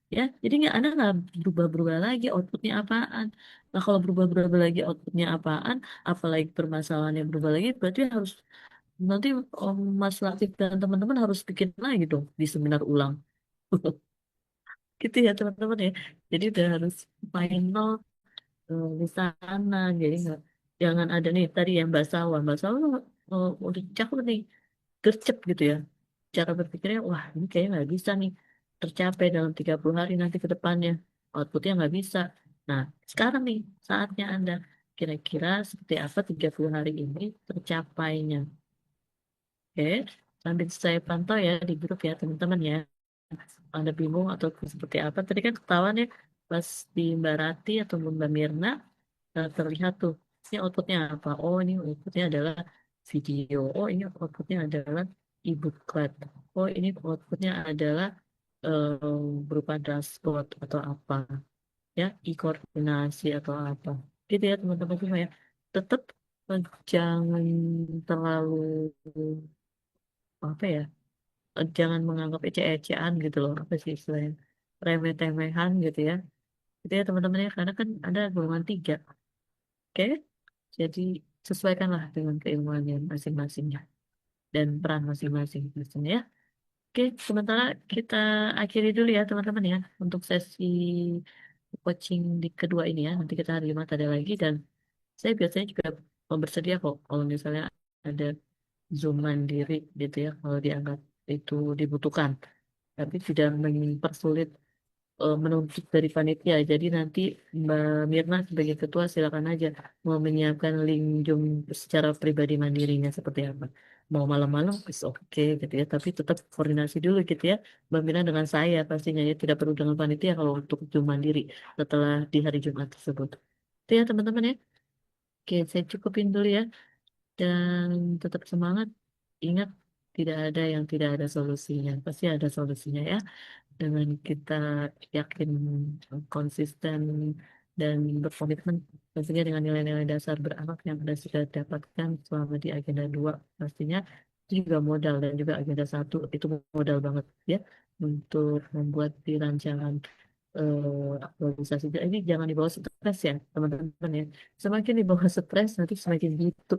ya. Jadi nggak Anda nggak berubah-berubah lagi outputnya apaan. Nah kalau berubah-berubah lagi outputnya apaan, apalagi permasalahannya berubah lagi, berarti harus nanti Mas Latif dan teman-teman harus bikin lagi dong di seminar ulang. Gitu ya teman-teman ya. Jadi udah harus final di sana jadi nggak jangan ada nih tadi yang Mbak Sawa udah cakep nih gercep gitu ya cara berpikirnya wah ini kayaknya nggak bisa nih tercapai dalam 30 hari nanti ke depannya outputnya nggak bisa. Nah sekarang nih saatnya Anda kira-kira seperti apa 30 hari ini tercapainya. Oke, sambil saya pantau ya di grup ya teman-teman ya. Anda bingung atau seperti apa? Tadi kan ketahuan ya pas di Mbak Rati atau Mbak Mirna terlihat tuh. Ini outputnya apa? Oh ini outputnya adalah video. Oh ini outputnya adalah e-booklet. Oh ini outputnya adalah berupa dashboard atau apa ya, e-koordinasi atau apa. Gitu ya teman-teman semua ya. Tetap jangan terlalu apa ya jangan menganggap ece-ecean gitu loh apa sih istilahnya remeh-temehan gitu ya gitu ya teman-teman ya karena kan ada golongan tiga oke jadi sesuaikanlah dengan keilmuannya masing-masingnya dan peran masing-masing pastinya ya oke sementara kita akhiri dulu ya teman-teman ya untuk sesi coaching di kedua ini ya nanti kita hari Jumat ada lagi dan saya biasanya juga bersedia kok kalau misalnya ada Zoom mandiri gitu ya kalau dianggap itu dibutuhkan tapi tidak mempersulit menuntut dari panitia. Jadi nanti Mbak Mirna sebagai ketua silakan aja mau menyiapkan link Zoom secara pribadi mandirinya seperti apa. Mau malam-malam, is oke gitu ya. Tapi tetap koordinasi dulu gitu ya. Mbak Mirna dengan saya pastinya ya tidak perlu dengan panitia kalau untuk Zoom mandiri setelah di hari Jumat tersebut. Itu ya teman-teman ya. Oke, saya cukupin dulu ya. Dan tetap semangat. Ingat tidak ada yang tidak ada solusinya. Pasti ada solusinya ya. Dengan kita yakin, konsisten, dan berkomitmen pastinya dengan nilai-nilai dasar berakhlak yang sudah dapatkan selama di agenda 2 pastinya itu juga modal, dan juga agenda 1 itu modal banget ya untuk membuat di rancangan aktualisasi ini jangan dibawa stres ya teman-teman ya. Semakin dibawa stres nanti semakin gitu.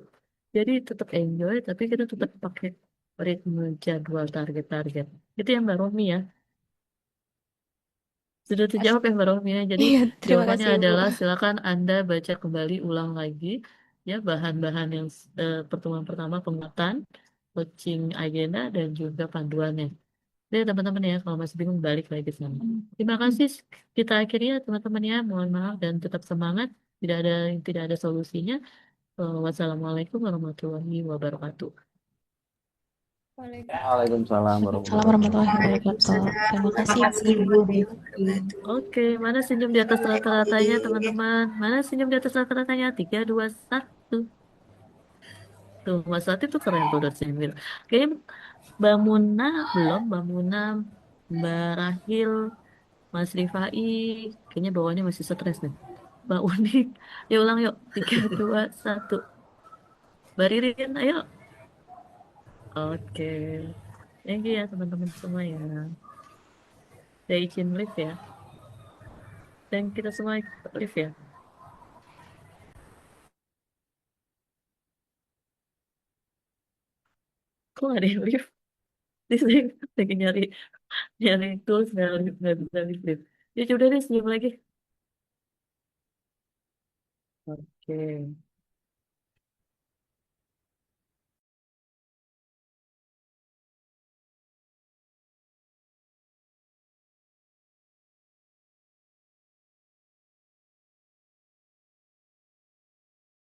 Jadi tetap enjoy tapi kita tetap pakai ritme jadwal target-target. Itu yang Mbak Romi ya. Sudah terjawab ya Mbak Romi ya. Jadi Iya, terima jawabannya kasih Ibu. adalah silakan Anda baca kembali ulang lagi ya bahan-bahan yang pertemuan pertama, penguatan, coaching agenda, dan juga panduannya. Jadi teman-teman ya kalau masih bingung balik lagi ke sana. Terima kasih, kita akhiri ya teman-teman ya. Mohon maaf dan tetap semangat. Tidak ada solusinya. Wassalamualaikum warahmatullahi wabarakatuh. Waalaikumsalam Waalaikumsalam warahmatullahi warahmatullahi wabarakatuh. wabarakatuh. Terima Terima kasih kasih Ibu. Bu Devi. Oke, mana senyum di atas rata-ratanya teman-teman? Mana senyum di atas rata-ratanya? 3, 2, 1. Tuh, Mas Wati tuh keren tuh udah senyum. Kayaknya Mbak Muna belum, Mbak Muna, Mbak Rahil, Mas Rifai, kayaknya bawaannya masih stres nih. Mbak Uni, ya ulang yuk. 3, 2, 1. Mbak Ririn, ayo. Oke. Thank you ya teman-teman semua ya. Saya izin live ya. Dan kita semua ikut live ya. Kok nggak ada yang live? Ini saya lagi nyari tools, nggak bisa live. Ya udah deh, senyum lagi. Oke.